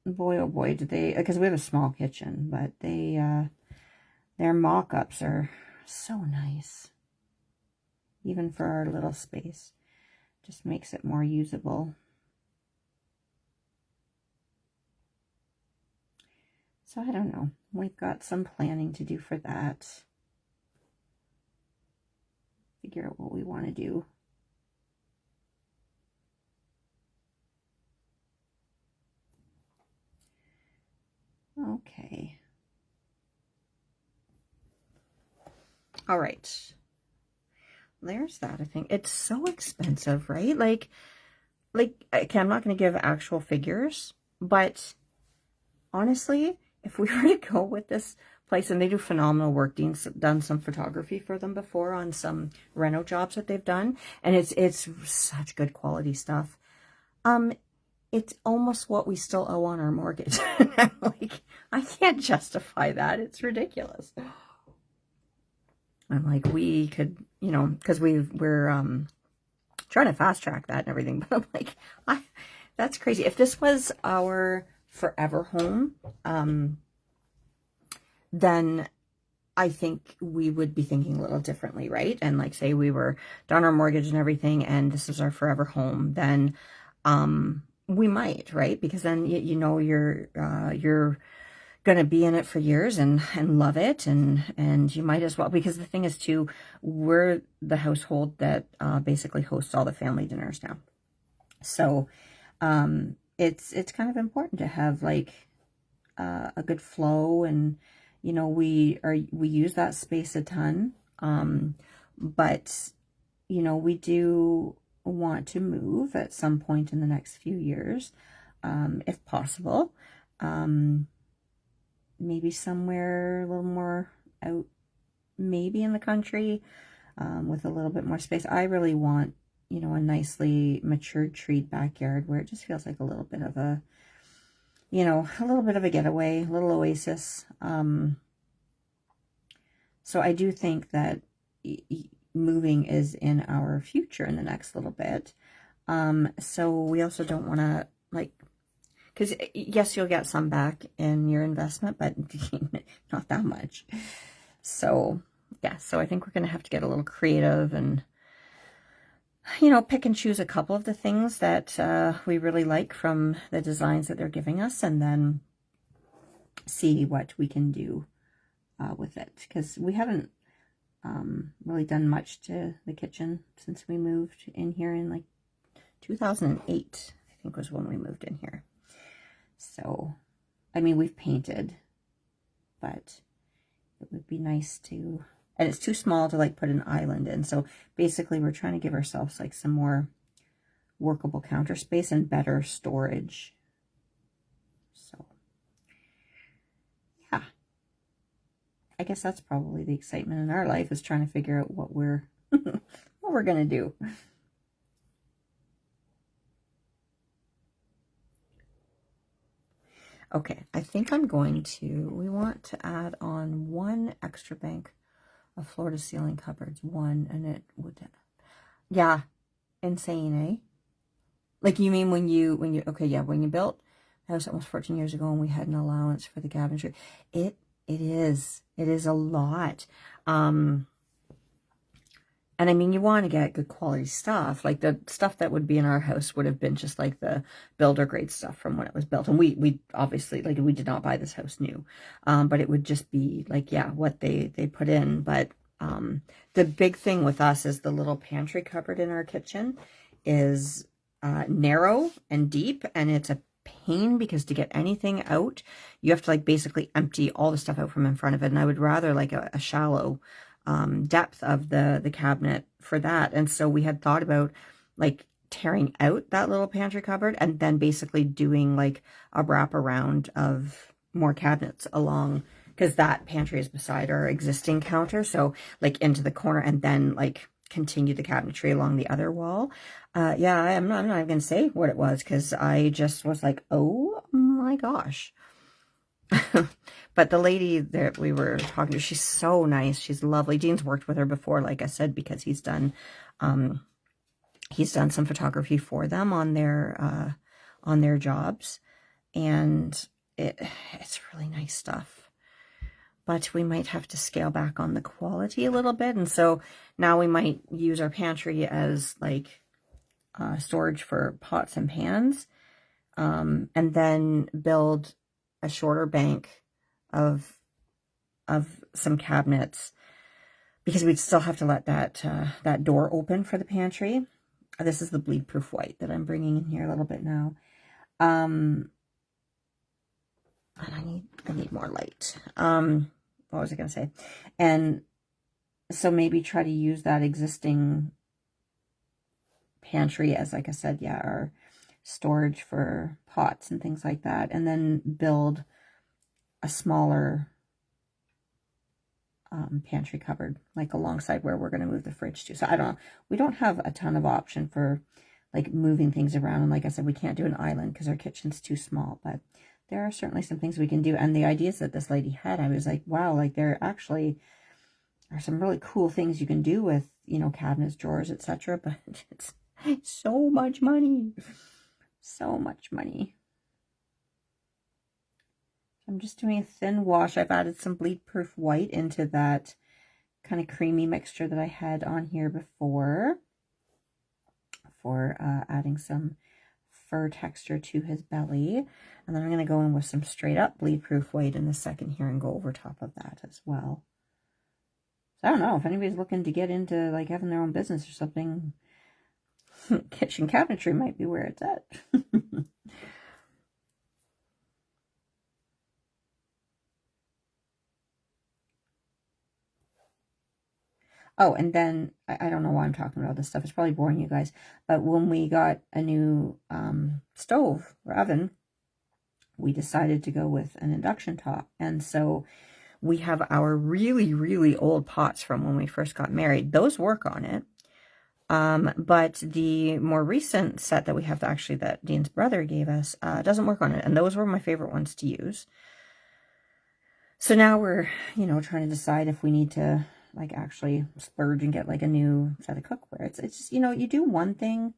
boy, oh boy, did they, because we have a small kitchen, but they, their mock-ups are so nice. Even for our little space. Just makes it more usable. So I don't know. We've got some planning to do for that. Figure out what we want to do. Okay. All right. There's that, I think. It's so expensive, right? Like, okay, I'm not going to give actual figures, but honestly, if we were to go with this place, and they do phenomenal work, Dean's done some photography for them before on some reno jobs that they've done, and it's such good quality stuff. It's almost what we still owe on our mortgage. I'm like, I can't justify that. It's ridiculous. I'm like, we could, you know, because we're trying to fast track that and everything, but I'm like, that's crazy. If this was our forever home, then I think we would be thinking a little differently, right? And like, say we were done our mortgage and everything, and this is our forever home, then we might, right? Because then you know you're gonna be in it for years and love it, and you might as well, because the thing is too, we're the household that basically hosts all the family dinners now. So it's kind of important to have like a good flow, and you know, we use that space a ton, but you know, we do want to move at some point in the next few years, if possible. Maybe somewhere a little more out, maybe in the country, with a little bit more space. I really want you know, a nicely matured treed backyard where it just feels like a little bit of a, you know, a little bit of a getaway, a little oasis. So I do think that moving is in our future in the next little bit. So we also don't want to, like, because yes, you'll get some back in your investment, but not that much. So yeah, so I think we're going to have to get a little creative and, you know, pick and choose a couple of the things that we really like from the designs that they're giving us, and then see what we can do with it, because we haven't really done much to the kitchen since we moved in here in like 2008, I think was when we moved in here. So, I mean, we've painted, but it would be nice to, and it's too small to like put an island in. So basically we're trying to give ourselves like some more workable counter space and better storage. So yeah, I guess that's probably the excitement in our life, is trying to figure out what we're what we're gonna do. Okay, I think I'm going to, we want to add on one extra bank of floor to ceiling cupboards, one, and it would, yeah, insane, eh? Like, you mean when you, okay, yeah, when you built the house almost 14 years ago and we had an allowance for the cabinetry, it is a lot. And I mean, you want to get good quality stuff. Like the stuff that would be in our house would have been just like the builder grade stuff from when it was built. And we obviously, like, we did not buy this house new. But it would just be like, yeah, what they put in. But the big thing with us is the little pantry cupboard in our kitchen is narrow and deep. And it's a pain because to get anything out, you have to like basically empty all the stuff out from in front of it. And I would rather like a shallow depth of the cabinet for that. And so we had thought about like tearing out that little pantry cupboard and then basically doing like a wraparound of more cabinets along, because that pantry is beside our existing counter. So like into the corner, and then like continue the cabinetry along the other wall. Yeah, I'm not even gonna say what it was, because I just was like, oh my gosh. But the lady that we were talking to, she's so nice. She's lovely. Dean's worked with her before, like I said, because he's done some photography for them on their jobs, and it's really nice stuff. But we might have to scale back on the quality a little bit, and so now we might use our pantry as like storage for pots and pans, and then build a shorter bank of some cabinets, because we'd still have to let that door open for the pantry. This is the bleed proof white that I'm bringing in here a little bit now. And I need more light. What was I gonna say? And so maybe try to use that existing pantry as, like I said, yeah, our storage for pots and things like that, and then build a smaller pantry cupboard like alongside where we're going to move the fridge to. So I don't know, we don't have a ton of option for like moving things around, and like I said, we can't do an island because our kitchen's too small, but there are certainly some things we can do. And the ideas that this lady had, I was like, wow, like there actually are some really cool things you can do with, you know, cabinets, drawers, etc. But it's so much money. So much money. I'm just doing a thin wash. I've added some bleed proof white into that kind of creamy mixture that I had on here before for adding some fur texture to his belly. And then I'm going to go in with some straight up bleed proof white in a second here and go over top of that as well. So I don't know if anybody's looking to get into like having their own business or something. Kitchen cabinetry might be where it's at. Oh, and then, I don't know why I'm talking about this stuff. It's probably boring you guys. But when we got a new stove or oven, we decided to go with an induction top. And so we have our really, really old pots from when we first got married. Those work on it. But the more recent set that we have, actually, that Dean's brother gave us, doesn't work on it. And those were my favorite ones to use. So now we're, you know, trying to decide if we need to, like, actually splurge and get, like, a new set of cookware. It's just, you know, you do one thing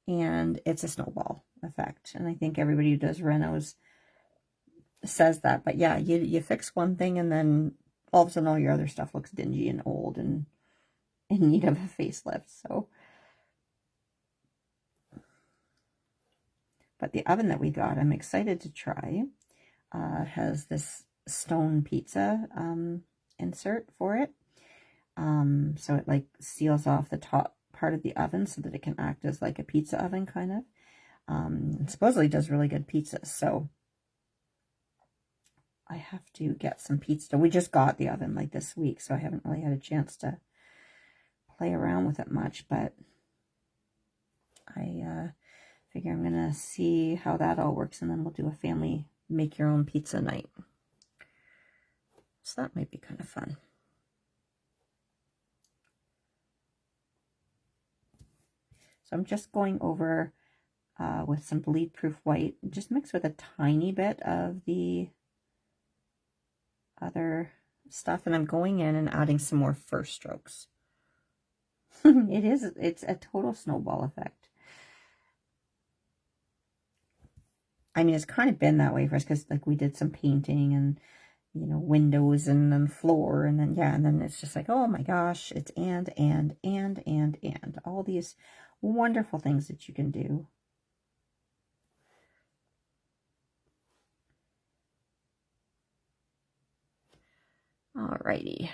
and it's a snowball effect. And I think everybody who does renos says that. But yeah, you fix one thing and then all of a sudden all your other stuff looks dingy and old and in need of a facelift. So, but the oven that we got, I'm excited to try. Has this stone pizza insert for it. So it like seals off the top part of the oven so that it can act as like a pizza oven kind of. And supposedly does really good pizzas. So I have to get some pizza. We just got the oven like this week, so I haven't really had a chance to play around with it much, but I figure I'm gonna see how that all works, and then we'll do a family make your own pizza night. So that might be kind of fun. So I'm just going over with some bleed proof white, just mixed with a tiny bit of the other stuff, and I'm going in and adding some more first strokes. It's a total snowball effect. I mean, it's kind of been that way for us because like we did some painting and, you know, windows and then floor, and then yeah, and then it's just like, oh my gosh, it's and all these wonderful things that you can do. Alrighty.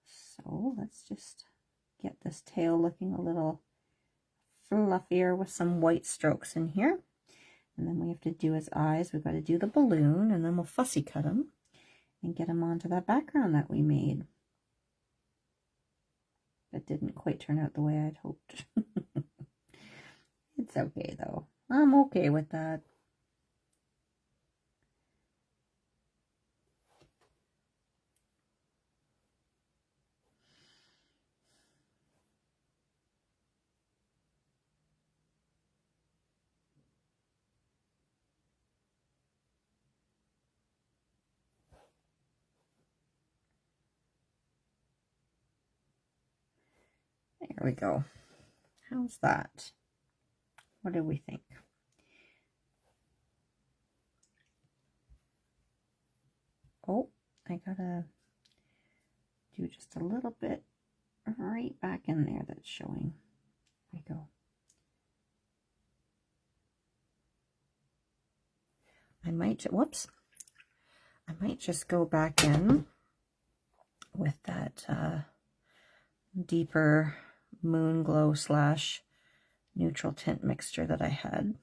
So let's just get this tail looking a little fluffier with some white strokes in here. And then we have to do his eyes. We've got to do the balloon, and then we'll fussy cut him and get him onto that background that we made. That didn't quite turn out the way I'd hoped. It's okay though. I'm okay with that. There we go. How's that? What do we think? Oh, I gotta do just a little bit right back in there that's showing. There we go. I might, whoops. I might just go back in with that deeper moon glow slash neutral tint mixture that I had.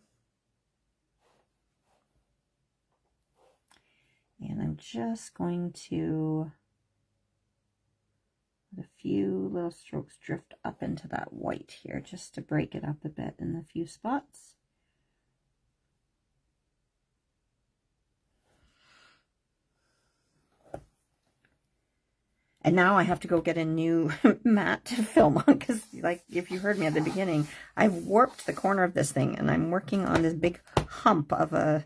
And I'm just going to let a few little strokes drift up into that white here, just to break it up a bit in a few spots. And now I have to go get a new mat to film on, because like if you heard me at the beginning, I've warped the corner of this thing and I'm working on this big hump of a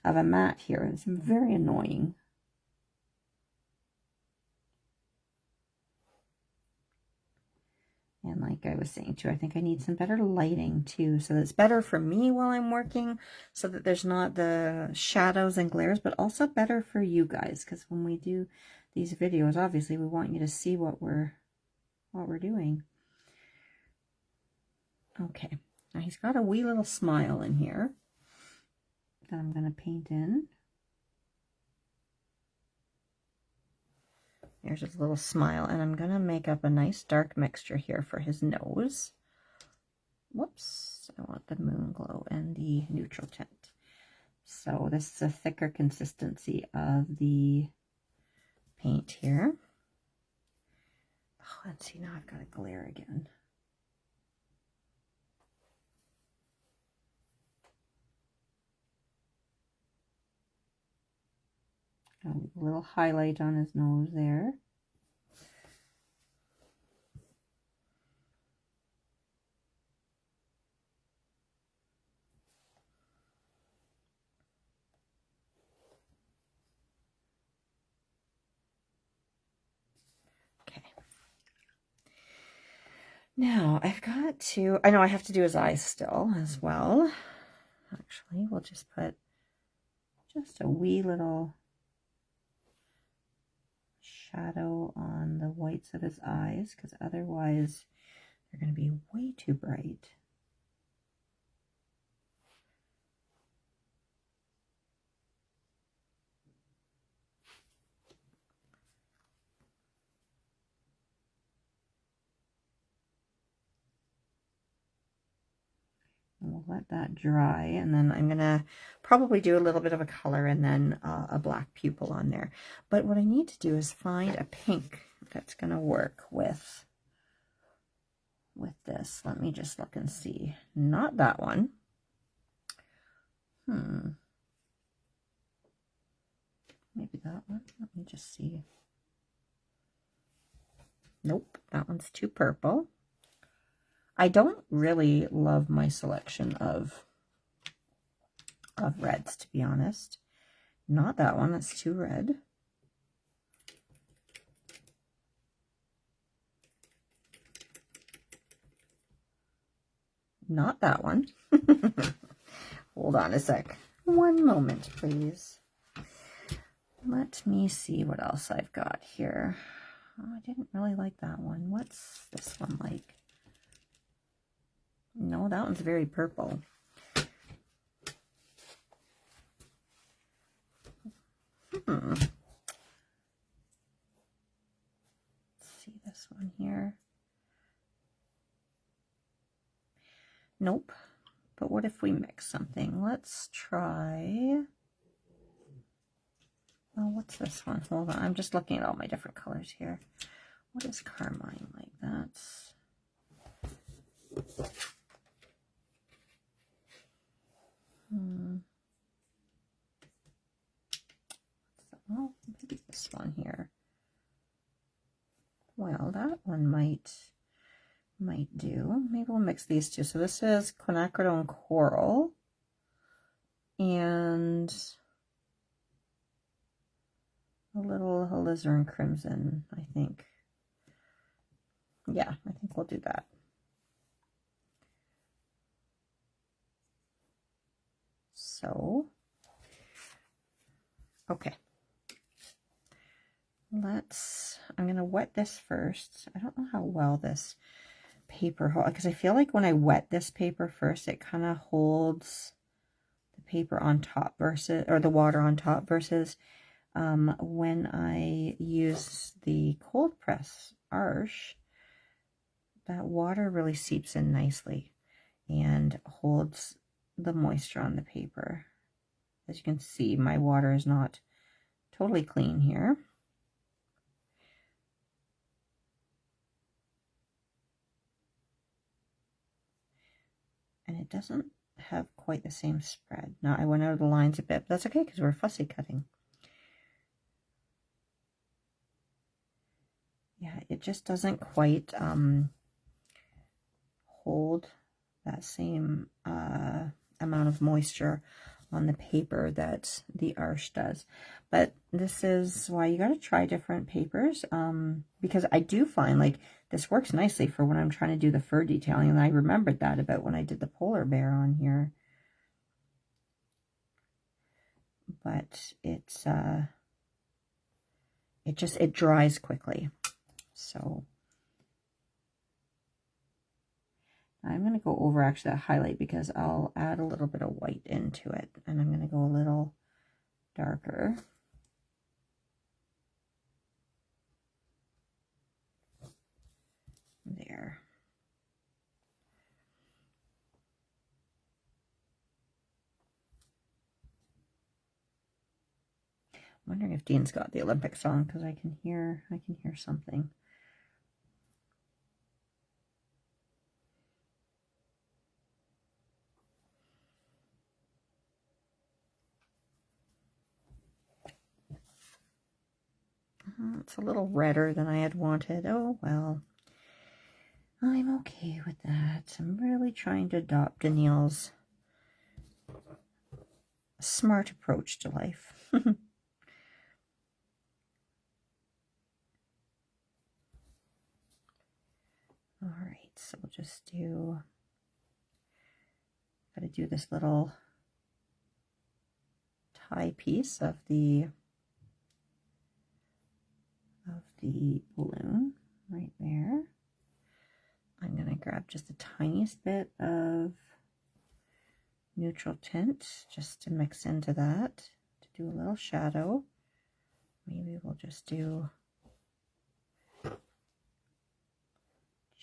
mat here. It's very annoying. And like I was saying too, I think I need some better lighting too, so that it's better for me while I'm working, so that there's not the shadows and glares, but also better for you guys, because when we do these videos, obviously we want you to see what we're doing. Okay, now he's got a wee little smile in here that I'm going to paint in. There's his little smile, and I'm going to make up a nice dark mixture here for his nose. Whoops, I want the moon glow and the neutral tint. So this is a thicker consistency of the paint here. Oh, and see, now I've got a glare again. A little highlight on his nose there. Now I've got to, I know I have to do his eyes still as well. Actually, we'll just put just a wee little shadow on the whites of his eyes, because otherwise they're going to be way too bright. And we'll let that dry, and then I'm going to probably do a little bit of a color and then a black pupil on there. But what I need to do is find a pink that's going to work with this. Let me just look and see. Not that one. Maybe that one. Let me just see. Nope, that one's too purple. I don't really love my selection of reds, to be honest. Not that one, that's too red. Not that one. Hold on a sec. One moment, please. Let me see what else I've got here. Oh, I didn't really like that one. What's this one like? No, that one's very purple. Let's see this one here. Nope. But what if we mix something? Let's try... Oh, what's this one? Hold on. I'm just looking at all my different colors here. What is carmine like? That's... Oh, maybe this one here. Well, that one might do. Maybe we'll mix these two. So this is quinacridone coral and a little alizarin crimson, I think. Yeah, I think we'll do that. So, okay. I'm going to wet this first. I don't know how well this paper holds, because I feel like when I wet this paper first, it kind of holds the paper on top versus, or the water on top versus when I use the cold press arche, that water really seeps in nicely and holds the moisture on the paper. As you can see, my water is not totally clean here. And it doesn't have quite the same spread. Now I went out of the lines a bit, but that's okay because we're fussy cutting. Yeah, it just doesn't quite hold that same amount of moisture on the paper that the arche does. But this is why you got to try different papers, because I do find like this works nicely for when I'm trying to do the fur detailing, and I remembered that about when I did the polar bear on here. But it's it dries quickly. So I'm going to go over actually that highlight because I'll add a little bit of white into it, and I'm going to go a little darker. There. I'm wondering if Dean's got the Olympic song because I can hear something. It's a little redder than I had wanted. Oh, well. I'm okay with that. I'm really trying to adopt Danielle's smart approach to life. All right. So we'll just gotta do this little tie piece of the balloon right there. I'm going to grab just the tiniest bit of neutral tint just to mix into that, to do a little shadow. Maybe we'll just do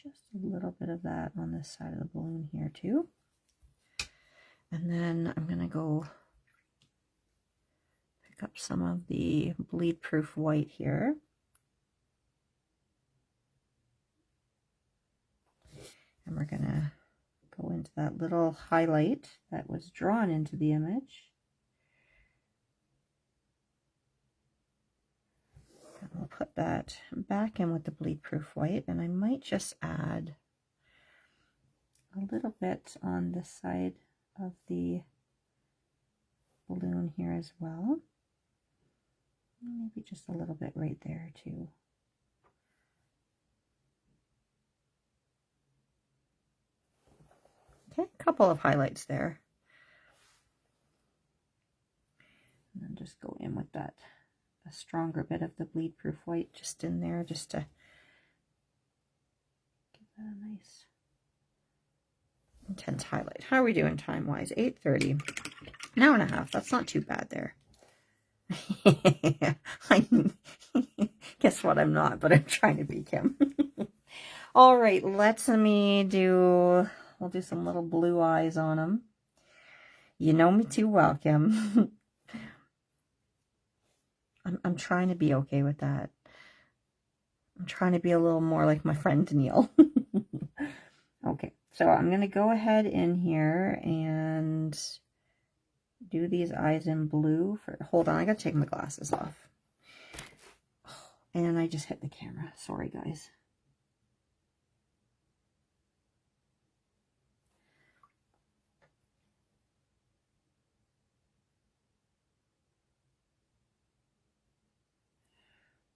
just a little bit of that on this side of the balloon here too. And then I'm going to go pick up some of the bleed proof white here. And we're going to go into that little highlight that was drawn into the image. And we'll put that back in with the bleed proof white, and I might just add a little bit on this side of the balloon here as well. Maybe just a little bit right there too. Okay, a couple of highlights there. And then just go in with that, a stronger bit of the bleed proof white just in there, just to give that a nice intense highlight. How are we doing time wise? 8:30. An hour and a half. That's not too bad there. Guess what? I'm not, but I'm trying to be, Kim. All right, we'll do some little blue eyes on them. You know me too well, Kim. I'm trying to be okay with that. I'm trying to be a little more like my friend Danielle. Okay, so I'm going to go ahead in here and do these eyes in blue. Hold on, I got to take my glasses off. And I just hit the camera. Sorry, guys.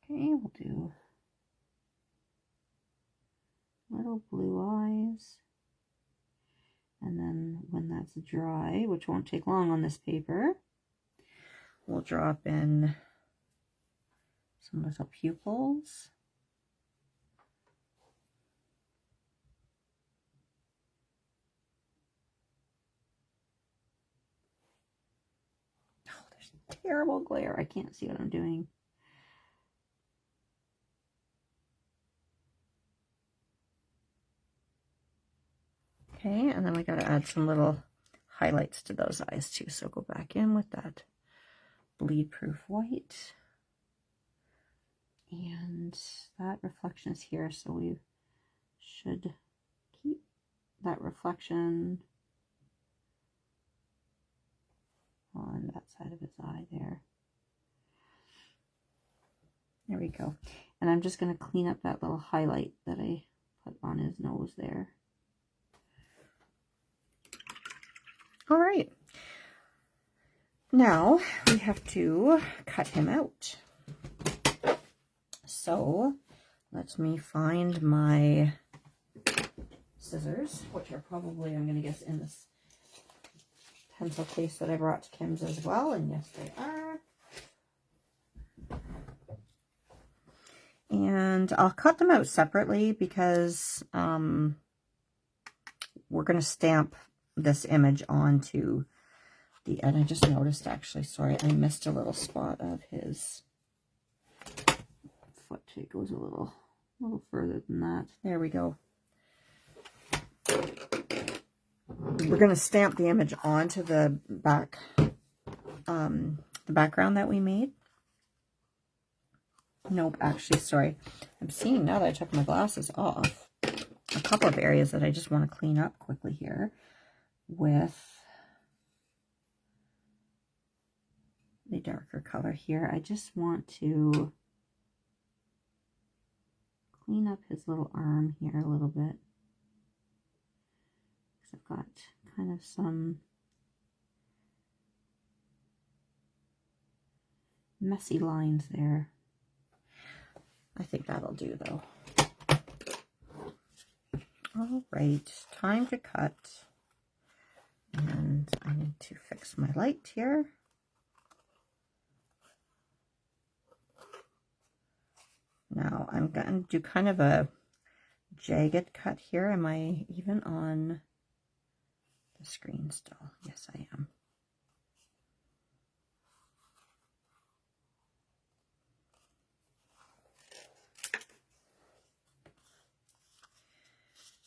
Okay, we'll do little blue eyes. And then when that's dry, which won't take long on this paper, we'll drop in some little pupils. Oh, there's terrible glare. I can't see what I'm doing. Okay, and then we got to add some little highlights to those eyes too. So go back in with that bleed proof white. And that reflection is here, so we should keep that reflection on that side of his eye there. There we go. And I'm just going to clean up that little highlight that I put on his nose there. All right. Now we have to cut him out. So let me find my scissors, which are probably, I'm going to guess, in this pencil case that I brought to Kim's as well. And yes, they are. And I'll cut them out separately because we're going to stamp this image onto the, and I just noticed actually, sorry, I missed a little spot of his foot. It goes a little further than that. There we go. We're going to stamp the image onto the back, the background that we made. Nope, actually, sorry. I'm seeing now that I took my glasses off, a couple of areas that I just want to clean up quickly here with the darker color here. I just want to clean up his little arm here a little bit, because I've got kind of some messy lines there. I think that'll do though. All right, time to cut. And I need to fix my light here. Now I'm going to do kind of a jagged cut here. Am I even on the screen still? Yes, I am.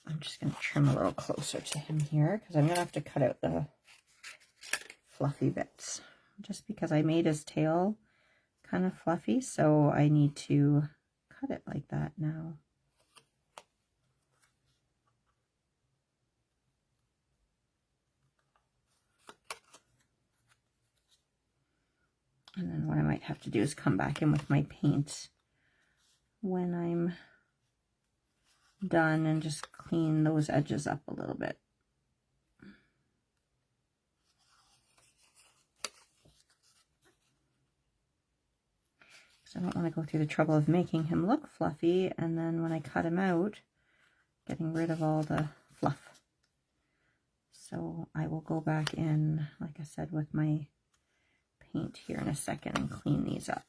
I'm just going to trim a little closer to him here because I'm going to have to cut out the fluffy bits. Just because I made his tail kind of fluffy, so I need to cut it like that now. And then what I might have to do is come back in with my paint when I'm done and just clean those edges up a little bit. Because I don't want to go through the trouble of making him look fluffy and then when I cut him out, getting rid of all the fluff. So I will go back in, like I said, with my paint here in a second and clean these up.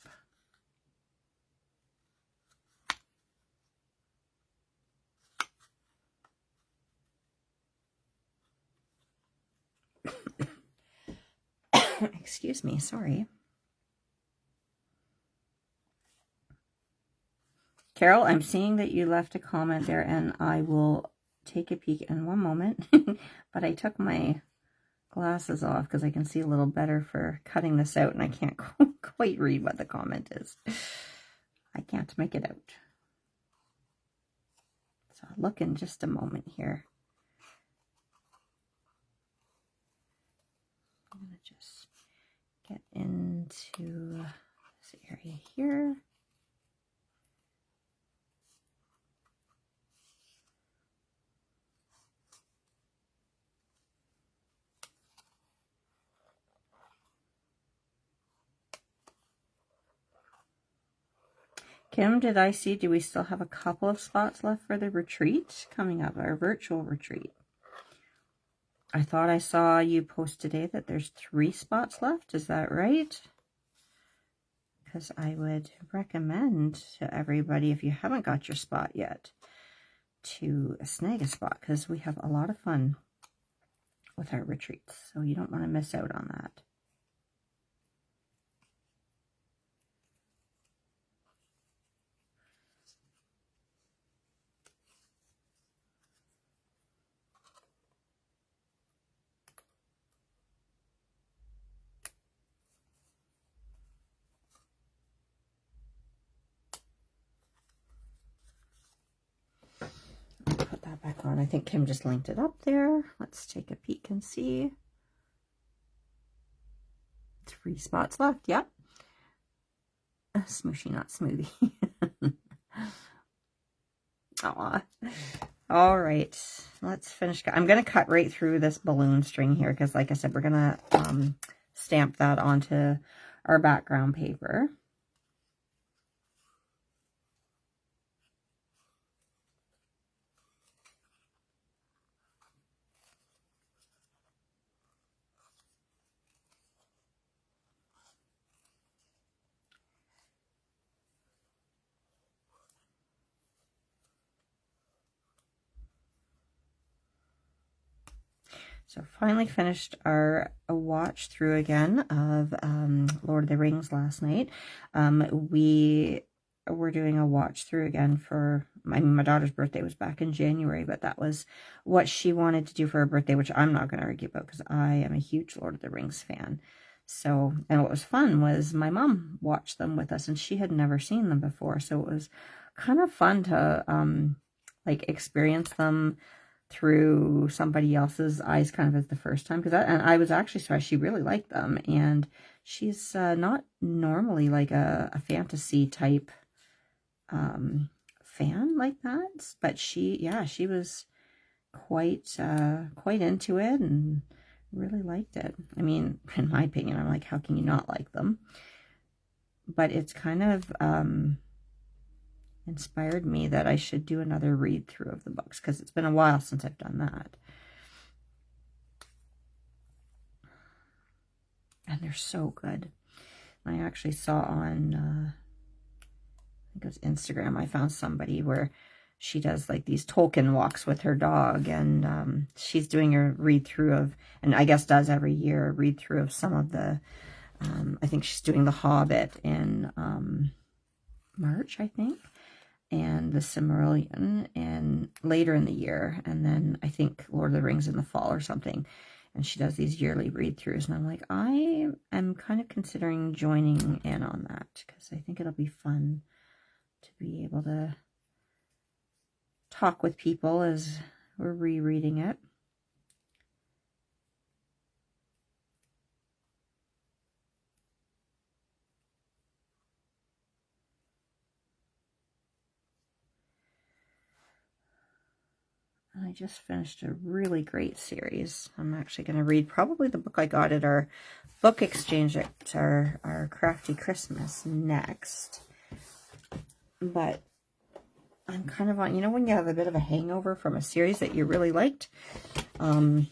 Excuse me, sorry. Carol, I'm seeing that you left a comment there and I will take a peek in one moment. But I took my glasses off because I can see a little better for cutting this out and I can't quite read what the comment is. I can't make it out. So I'll look in just a moment here. I'm going to just get into this area here. Kim, did I see, do we still have a couple of spots left for the retreat coming up, our virtual retreat? I thought I saw you post today that there's 3 spots left. Is that right? Because I would recommend to everybody, if you haven't got your spot yet, to snag a spot because we have a lot of fun with our retreats. So you don't want to miss out on that. Put that back on. I think Kim just linked it up there. Let's take a peek and see. 3 spots left. Yep. Smooshy, not smoothie. Aw. All right. Let's finish. I'm going to cut right through this balloon string here because, like I said, we're going to stamp that onto our background paper. So finally finished our watch through again of Lord of the Rings last night. We were doing a watch through again for, I mean, my daughter's birthday was back in January, but that was what she wanted to do for her birthday, which I'm not going to argue about because I am a huge Lord of the Rings fan. So, and what was fun was my mom watched them with us and she had never seen them before. So it was kind of fun to like experience them through somebody else's eyes kind of as the first time, because I was actually surprised she really liked them, and she's not normally like a fantasy type fan like that, but she was quite into it and really liked it. I mean, in my opinion, I'm like, how can you not like them? But it's kind of inspired me that I should do another read through of the books, because it's been a while since I've done that. And they're so good. I actually saw on, I think it was Instagram, I found somebody where she does like these Tolkien walks with her dog, and she's doing a read through of, and I guess does every year, a read through of some of the, I think she's doing The Hobbit in March, I think, and The Silmarillion and later in the year, and then I think Lord of the Rings in the fall or something. And she does these yearly read-throughs, and I'm like, I am kind of considering joining in on that, because I think it'll be fun to be able to talk with people as we're rereading it. I just finished a really great series. I'm actually going to read probably the book I got at our book exchange at our Crafty Christmas next. But I'm kind of on, you know, when you have a bit of a hangover from a series that you really liked, I'm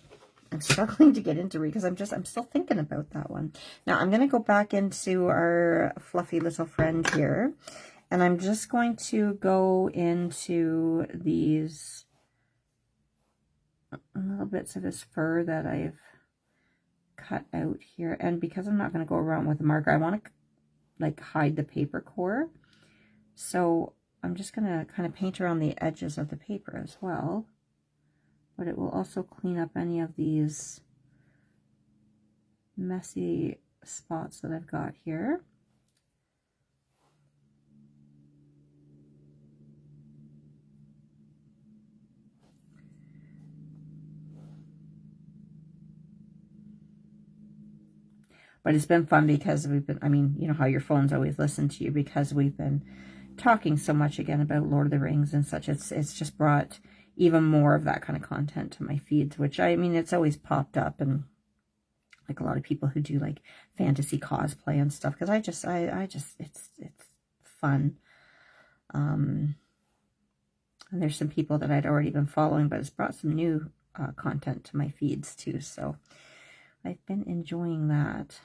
struggling to get into read because I'm still thinking about that one. Now I'm going to go back into our fluffy little friend here, and I'm just going to go into these little bits of his fur that I've cut out here. And because I'm not going to go around with a marker, I want to like hide the paper core. So I'm just going to kind of paint around the edges of the paper as well. But it will also clean up any of these messy spots that I've got here. But it's been fun because we've been, I mean, you know how your phones always listen to you, because we've been talking so much again about Lord of the Rings and such. It's just brought even more of that kind of content to my feeds, which, I mean, it's always popped up, and like a lot of people who do like fantasy cosplay and stuff, because I just it's fun. And there's some people that I'd already been following, but it's brought some new content to my feeds too, so I've been enjoying that.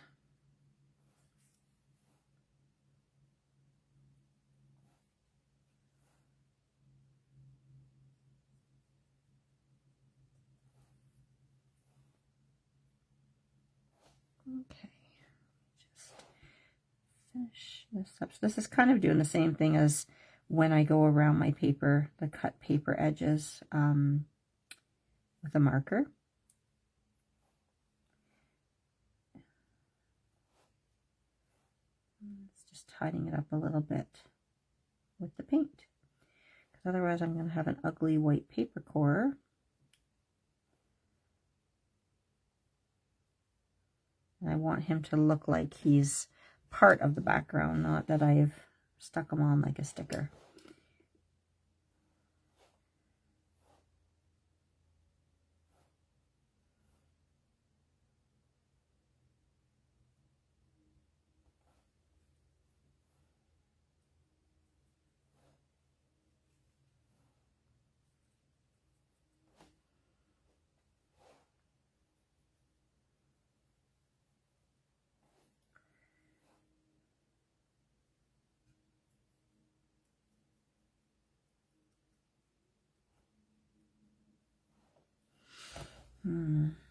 Okay, just finish this up. So this is kind of doing the same thing as when I go around my paper, the cut paper edges with a marker. It's just tidying it up a little bit with the paint, because otherwise I'm going to have an ugly white paper core. And I want him to look like he's part of the background, not that I've stuck him on like a sticker.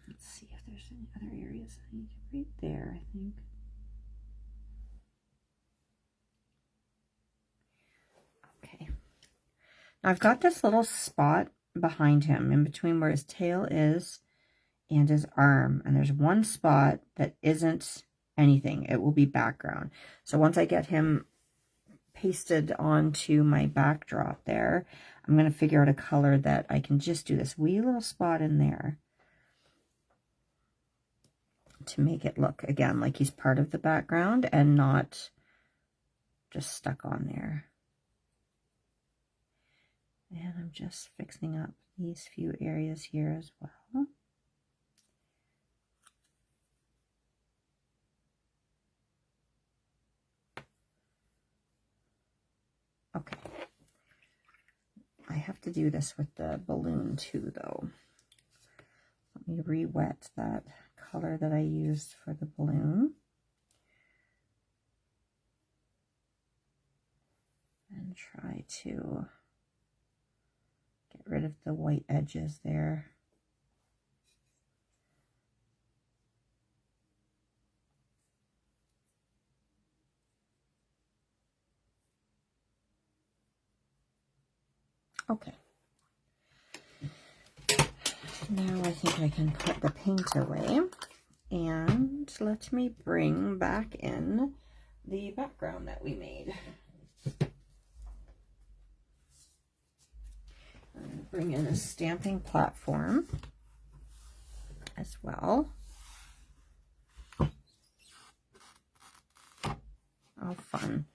Let's see if there's any other areas I need to read there, I think. Okay. Now I've got this little spot behind him in between where his tail is and his arm. And there's one spot that isn't anything. It will be background. So once I get him pasted onto my backdrop there, I'm going to figure out a color that I can just do this wee little spot in there to make it look, again, like he's part of the background and not just stuck on there. And I'm just fixing up these few areas here as well. Okay. do this with the balloon too, though. Let me re-wet that color that I used for the balloon. And try to get rid of the white edges there. Okay. Now I think I can put the paint away, and let me bring back in the background that we made. And bring in a stamping platform as well. Oh, fun.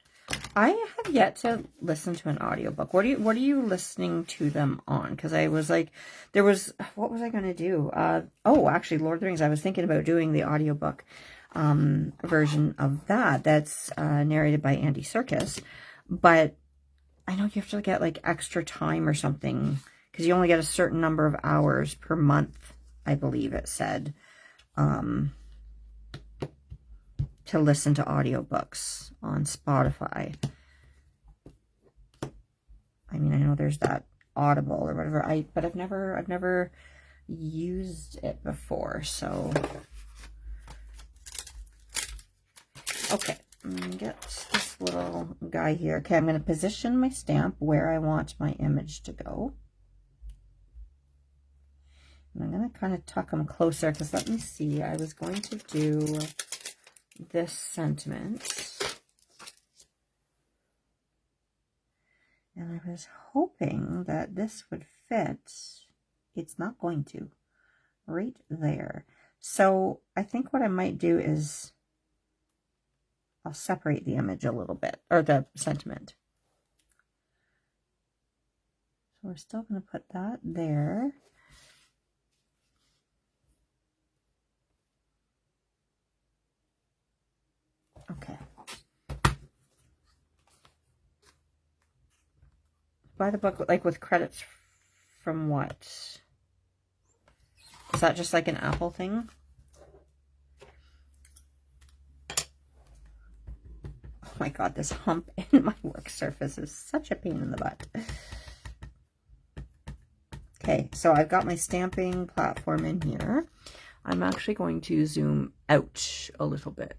I have yet to listen to an audiobook. What are you listening to them on? Because I was like, what was I going to do? Oh, actually, Lord of the Rings. I was thinking about doing the audiobook version of that. That's narrated by Andy Serkis. But I know you have to get like extra time or something, because you only get a certain number of hours per month, I believe it said, to listen to audiobooks on Spotify. I mean, I know there's that Audible or whatever, but I've never used it before, so okay, I'm gonna get this little guy here. Okay, I'm gonna position my stamp where I want my image to go. And I'm gonna kind of tuck them closer, because let me see, I was going to do this sentiment, and I was hoping that this would fit. It's not going to. Right there. So I think what I might do is I'll separate the image a little bit, or the sentiment. So we're still going to put that there. Okay. Buy the book like with credits from what? Is that just like an Apple thing? Oh my god, this hump in my work surface is such a pain in the butt. Okay, so I've got my stamping platform in here. I'm actually going to zoom out a little bit.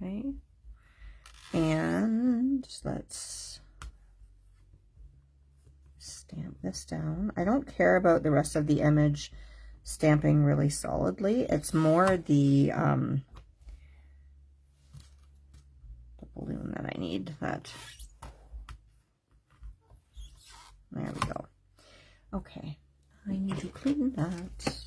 Okay. And let's stamp this down. I don't care about the rest of the image stamping really solidly. It's more the balloon that I need. There we go. Okay, I need to clean that.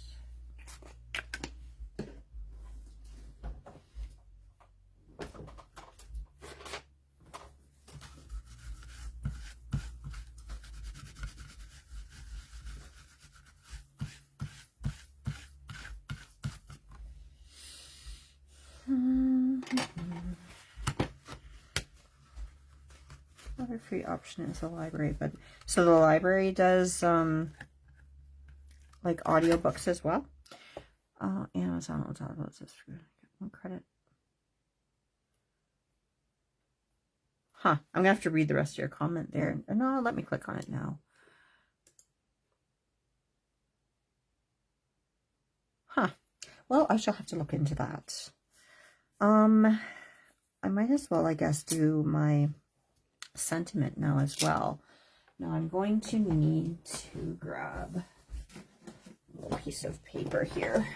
Another free option is the library, but so the library does like audiobooks as well. Amazon will talk about this. One credit. Huh. I'm gonna have to read the rest of your comment there. No, let me click on it now. Huh. Well, I shall have to look into that. I might as well, I guess, do my sentiment now as well. Now I'm going to need to grab a little piece of paper here.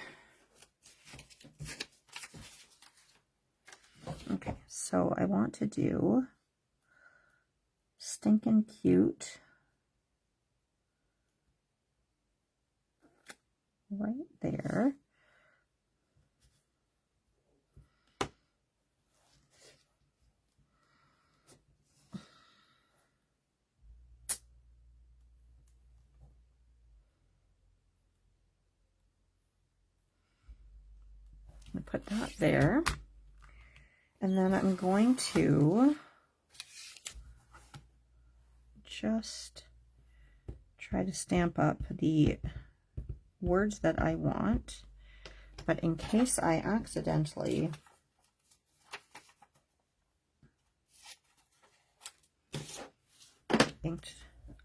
Okay, so I want to do Stinkin' Cute right there. I'm going to put that there. And then I'm going to just try to stamp up the words that I want, but in case I accidentally inked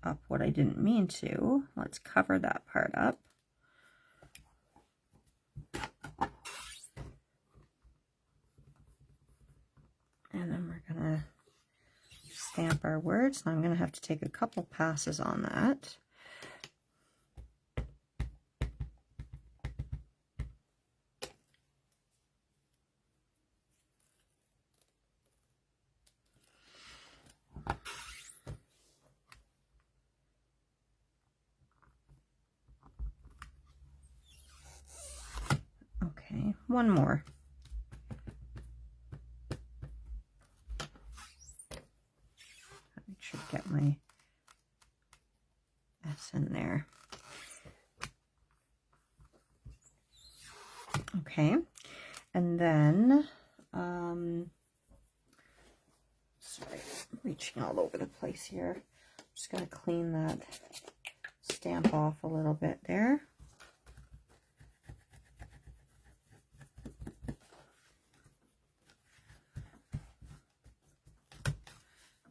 up what I didn't mean to, let's cover that part up. And then we're gonna stamp our words. I'm gonna have to take a couple passes on that. Okay, one more. I should get my S in there. Okay, and then, sorry, I'm reaching all over the place here. I'm just going to clean that stamp off a little bit there.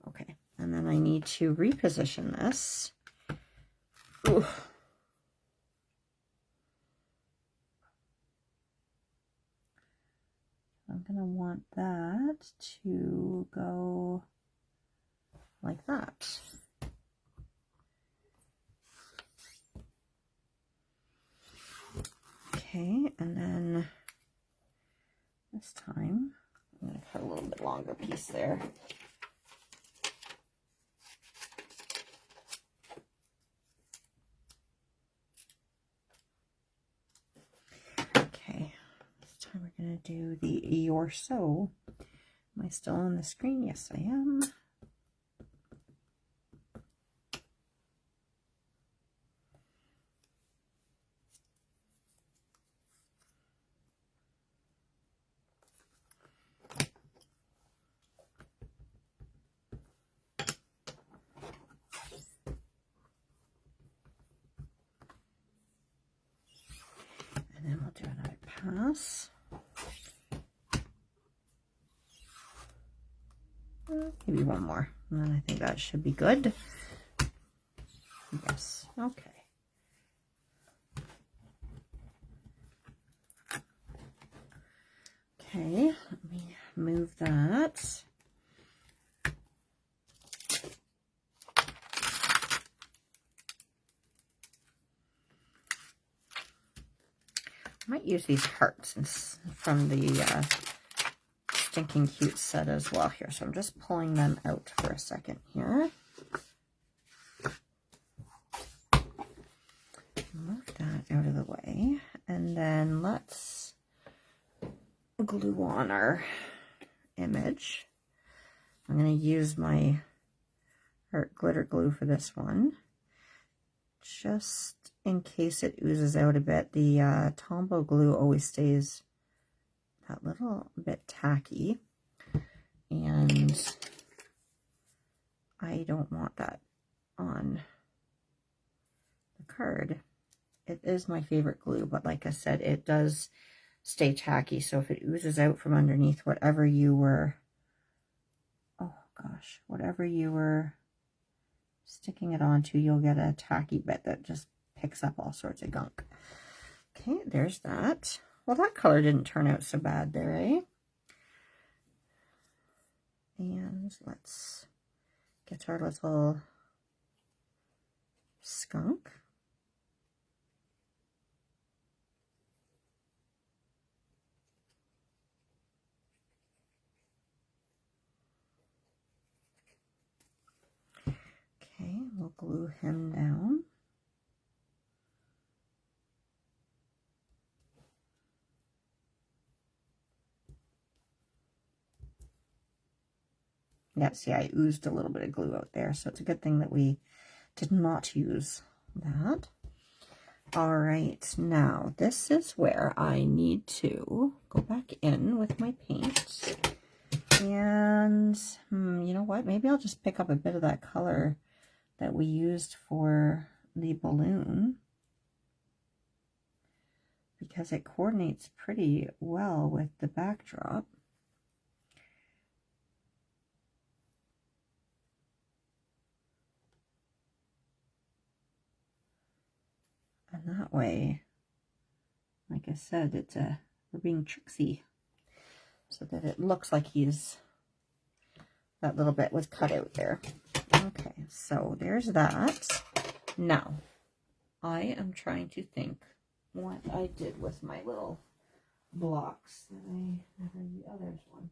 Okay, and then I need to reposition this. Ooh. I'm going to want that to go like that. Okay, and then this time I'm going to cut a little bit longer piece there. Okay, this time we're going to do the Your So. Am I still on the screen? Yes, I am. And then we'll do another pass. Maybe one more, and then I think that should be good. Yes, okay. Okay, let me move that. I might use these hearts from the Stinkin' Cute set as well here. So I'm just pulling them out for a second here. Move that out of the way. And then let's glue on our image. I'm going to use my art glitter glue for this one. Just in case it oozes out a bit. The Tombow glue always stays that little bit tacky, and I don't want that on the card. It is my favorite glue, but like I said, it does stay tacky, so if it oozes out from underneath whatever you were, oh gosh, whatever you were sticking it onto, you'll get a tacky bit that just picks up all sorts of gunk. Okay, there's that. Well, that color didn't turn out so bad there, eh? And let's get our little skunk. Okay, we'll glue him down. Yeah, see, I oozed a little bit of glue out there, so it's a good thing that we did not use that. All right, now this is where I need to go back in with my paint. And you know what? Maybe I'll just pick up a bit of that color that we used for the balloon, because it coordinates pretty well with the backdrop. And that way, like I said, we're being tricksy so that it looks like that little bit was cut out there. Okay, so there's that. Now, I am trying to think what I did with my little blocks that I never used. Oh, there's one.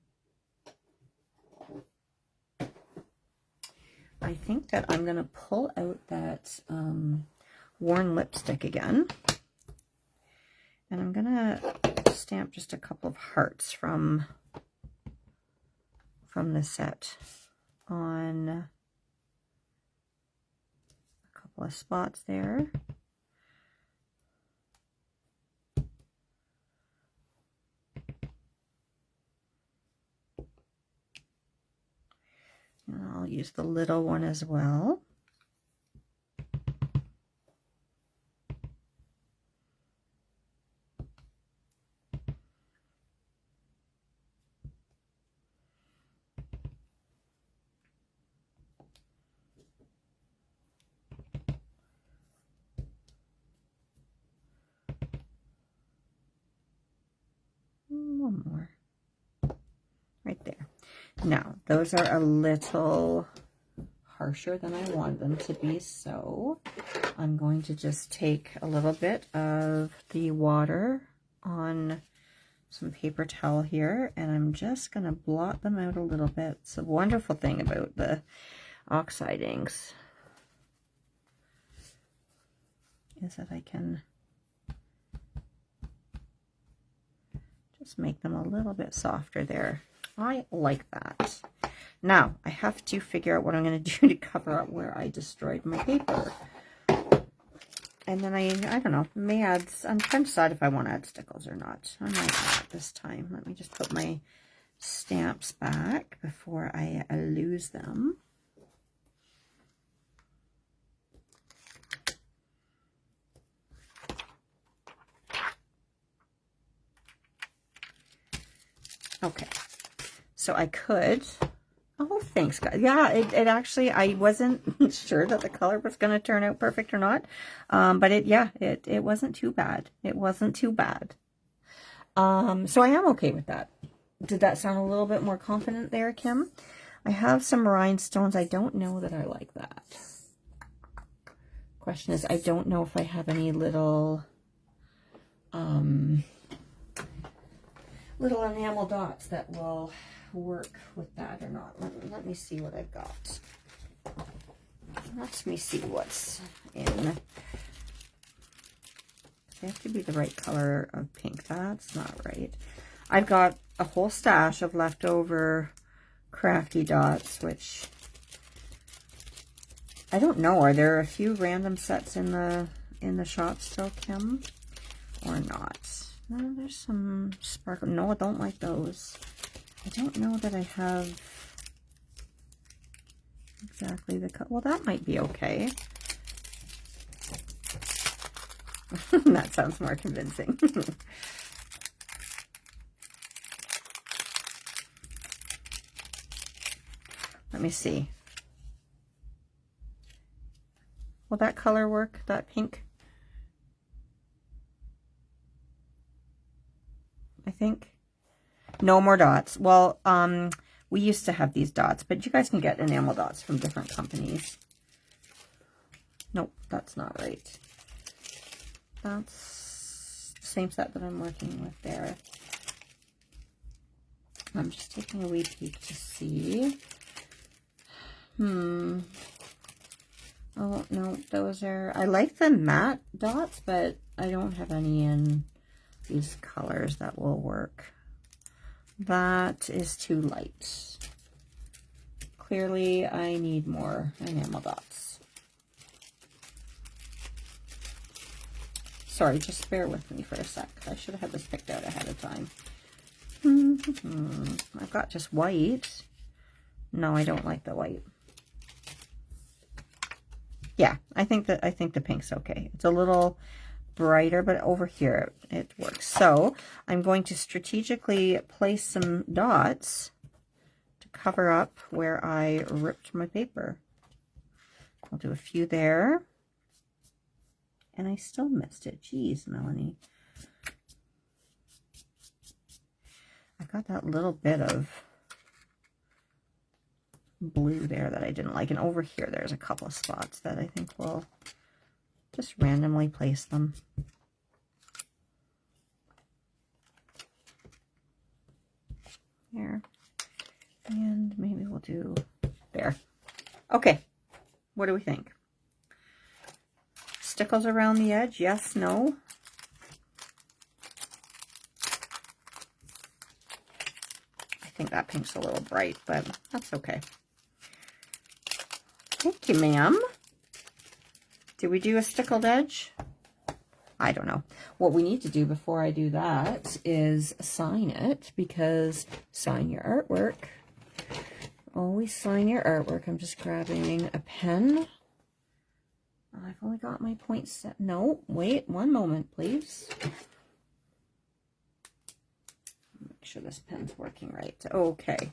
I think that I'm going to pull out that worn lipstick again. And I'm going to stamp just a couple of hearts from the set on a couple of spots there. And I'll use the little one as well. One more right there. Now those are a little harsher than I want them to be, so I'm going to just take a little bit of the water on some paper towel here, and I'm just going to blot them out a little bit. It's a wonderful thing about the oxide inks is that I can just make them a little bit softer there. I like that. Now, I have to figure out what I'm going to do to cover up where I destroyed my paper. And then I don't know, may add, I'm trying to decide if I want to add stickles or not. I might add this time. Let me just put my stamps back before I lose them. Okay, so I could, oh, thanks, guys. Yeah, it actually, I wasn't sure that the color was going to turn out perfect or not. But it wasn't too bad. It wasn't too bad. So I am okay with that. Did that sound a little bit more confident there, Kim? I have some rhinestones. I don't know that I like that. Question is, I don't know if I have any little, little enamel dots that will work with that or not. Let me see what I've got. Let me see what's in. They have to be the right color of pink. That's not right. I've got a whole stash of leftover crafty dots, which I don't know. Are there a few random sets in the shop still, Kim, or not? No, there's some sparkle. No, I don't like those. I don't know that I have exactly the cut. Well, that might be okay. That sounds more convincing. Let me see. Will that color work? That pink? I think. No more dots. Well, we used to have these dots, but you guys can get enamel dots from different companies. Nope, that's not right. That's the same set that I'm working with there. I'm just taking a wee peek to see. Oh, no, those are, I like the matte dots, but I don't have any in these colors that will work. That is too light. Clearly, I need more enamel dots. Sorry, just bear with me for a sec. I should have had this picked out ahead of time. I've got just white. No, I don't like the white. Yeah, I think the pink's okay. It's a little brighter, but over here it works. So I'm going to strategically place some dots to cover up where I ripped my paper. I'll do a few there. And I still missed it. Jeez, Melanie. I got that little bit of blue there that I didn't like. And over here, there's a couple of spots that I think will just randomly place them. There. And maybe we'll do there. Okay. What do we think? Stickles around the edge? Yes, no? I think that pink's a little bright, but that's okay. Thank you, ma'am. Did we do a stickled edge? I don't know. What we need to do before I do that is sign it, because sign your artwork. Always sign your artwork. I'm just grabbing a pen. I've only got my points set. No, wait one moment, please. Make sure this pen's working right. Okay.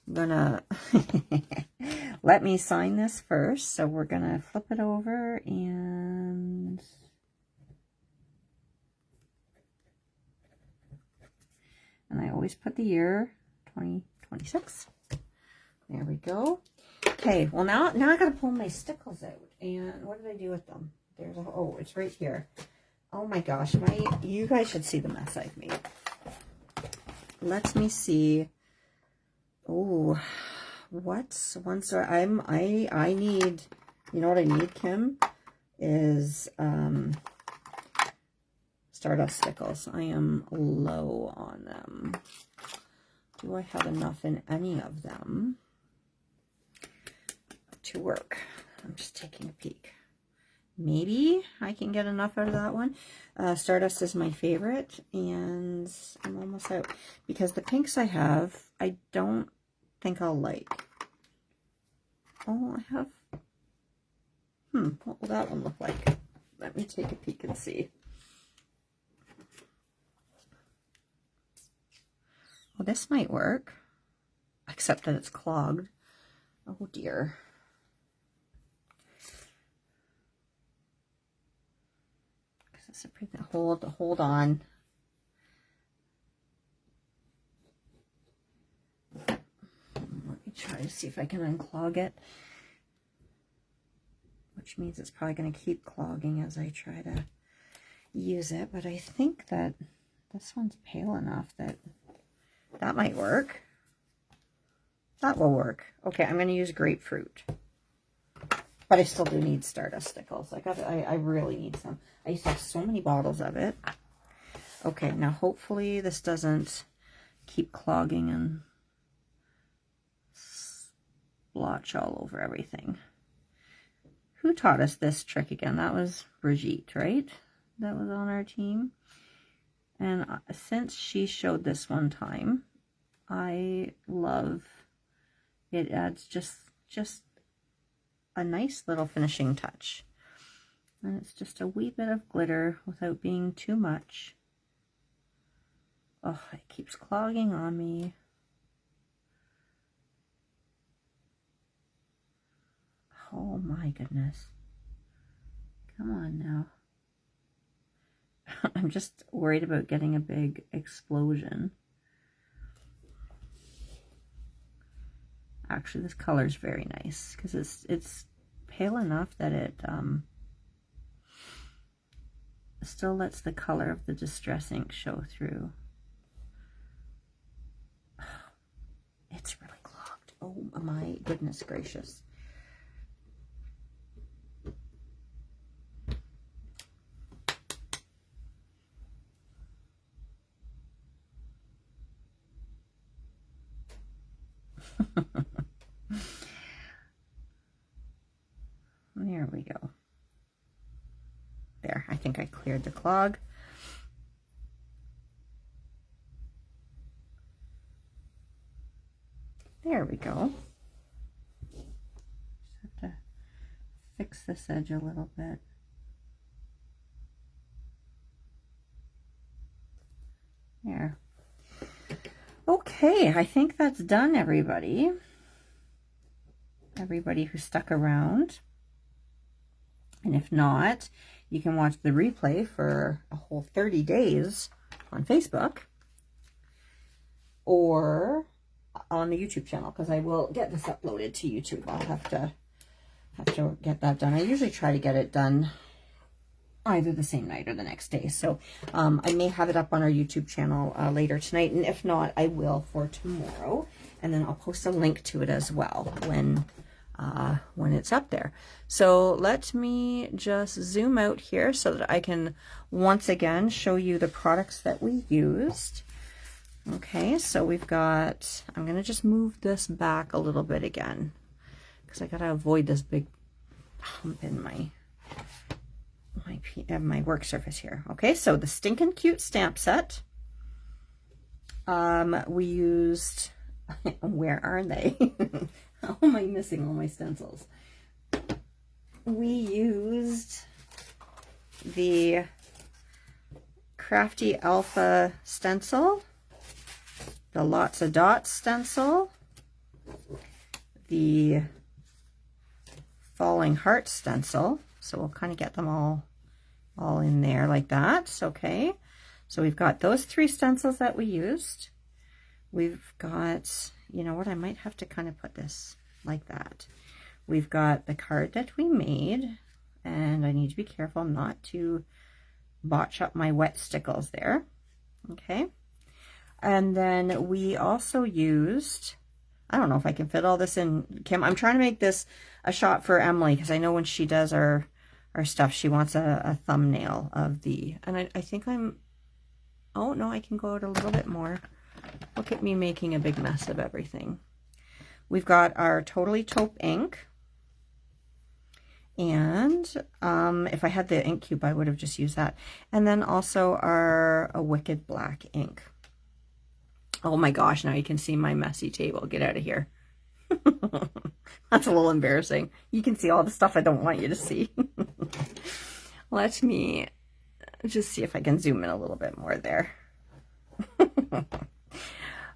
I'm gonna let me sign this first. So we're gonna flip it over and I always put the year 2026. There we go. Okay, well now I gotta pull my stickles out. And what did I do with them? There's a, oh, it's right here. Oh my gosh, you guys should see the mess I've made. Let me see. Oh, what's one story? I need, you know what I need, Kim, is Stardust stickles. I am low on them. Do I have enough in any of them to work? I'm just taking a peek. Maybe I can get enough out of that one. Stardust is my favorite, and I'm almost out because the pinks I have, I don't think I'll like. Oh, I have. What will that one look like? Let me take a peek and see. Well, this might work, except that it's clogged. Oh dear. It's a pretty hold on. Let me try to see if I can unclog it. Which means it's probably going to keep clogging as I try to use it. But I think that this one's pale enough that that might work. That will work. Okay, I'm going to use grapefruit. But I still do need Stardust stickles. I really need some. I used to have so many bottles of it. Okay, now hopefully this doesn't keep clogging and splotch all over everything. Who taught us this trick again? That was Brigitte, right? That was on our team. And since she showed this one time, I love it. Adds just a nice little finishing touch. And it's just a wee bit of glitter without being too much. Oh, it keeps clogging on me. Oh my goodness. Come on now. I'm just worried about getting a big explosion. Actually, this color is very nice because it's pale enough that it still lets the color of the Distress ink show through. It's really clogged. Oh my goodness gracious. There we go. There, I think I cleared the clog. There we go. Just have to fix this edge a little bit. There. Okay, I think that's done, everybody. Everybody who stuck around. And if not, you can watch the replay for a whole 30 days on Facebook or on the YouTube channel, because I will get this uploaded to YouTube. I'll have to get that done. I usually try to get it done either the same night or the next day. So I may have it up on our YouTube channel later tonight, and if not, I will for tomorrow. And then I'll post a link to it as well when it's up there. So let me just zoom out here so that I can once again show you the products that we used. Okay, so we've got, I'm going to just move this back a little bit again, because I got to avoid this big hump in my work surface here. Okay, so the Stinkin' Cute stamp set. We used, where are they? How am I missing all my stencils? We used the Crafty Alpha stencil, the Lots of Dots stencil, the Falling Heart stencil. So we'll kind of get them all in there like that. Okay. So we've got those 3 stencils that we used. We've got, you know what, I might have to kind of put this like that. We've got the card that we made, and I need to be careful not to botch up my wet stickles there. Okay. And then we also used, I don't know if I can fit all this in, Kim. I'm trying to make this a shot for Emily, because I know when she does our stuff, she wants a thumbnail of the, and I think I'm, oh no, I can go out a little bit more. Look at me making a big mess of everything. We've got our Totally Taupe ink. And if I had the ink cube, I would have just used that. And then also our Wicked Black ink. Oh my gosh, now you can see my messy table. Get out of here. That's a little embarrassing. You can see all the stuff I don't want you to see. Let me just see if I can zoom in a little bit more there.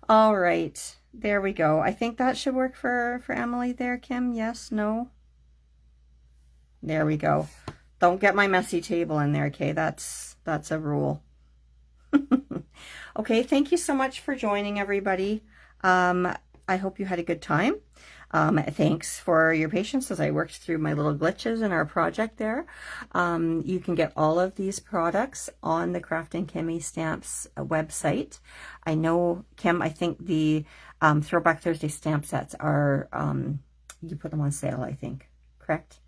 All right, there we go. I think that should work for Emily there, Kim. Yes, no? There we go. Don't get my messy table in there, okay? That's a rule. Okay, thank you so much for joining, everybody. I hope you had a good time. Thanks for your patience as I worked through my little glitches in our project there. You can get all of these products on the Kraftin Kimmie Stamps website. I know, Kim, I think the Throwback Thursday stamp sets are, you put them on sale, I think, correct?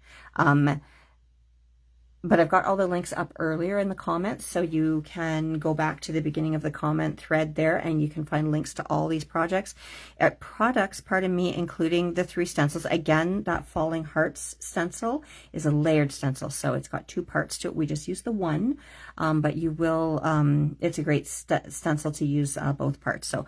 But I've got all the links up earlier in the comments, so you can go back to the beginning of the comment thread there, and you can find links to all these products, pardon me, including the 3 stencils. Again, that Falling Hearts stencil is a layered stencil, so it's got 2 parts to it. We just use the one, but you will, it's a great stencil to use both parts. So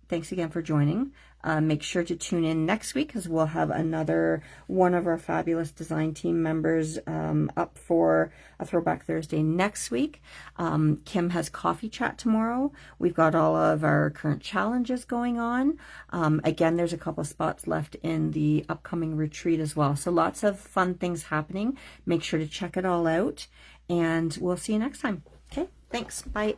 thanks again for joining. Make sure to tune in next week, because we'll have another one of our fabulous design team members up for a Throwback Thursday next week. Kim has coffee chat tomorrow. We've got all of our current challenges going on. Again, there's a couple spots left in the upcoming retreat as well. So lots of fun things happening. Make sure to check it all out, and we'll see you next time. Okay, thanks. Bye.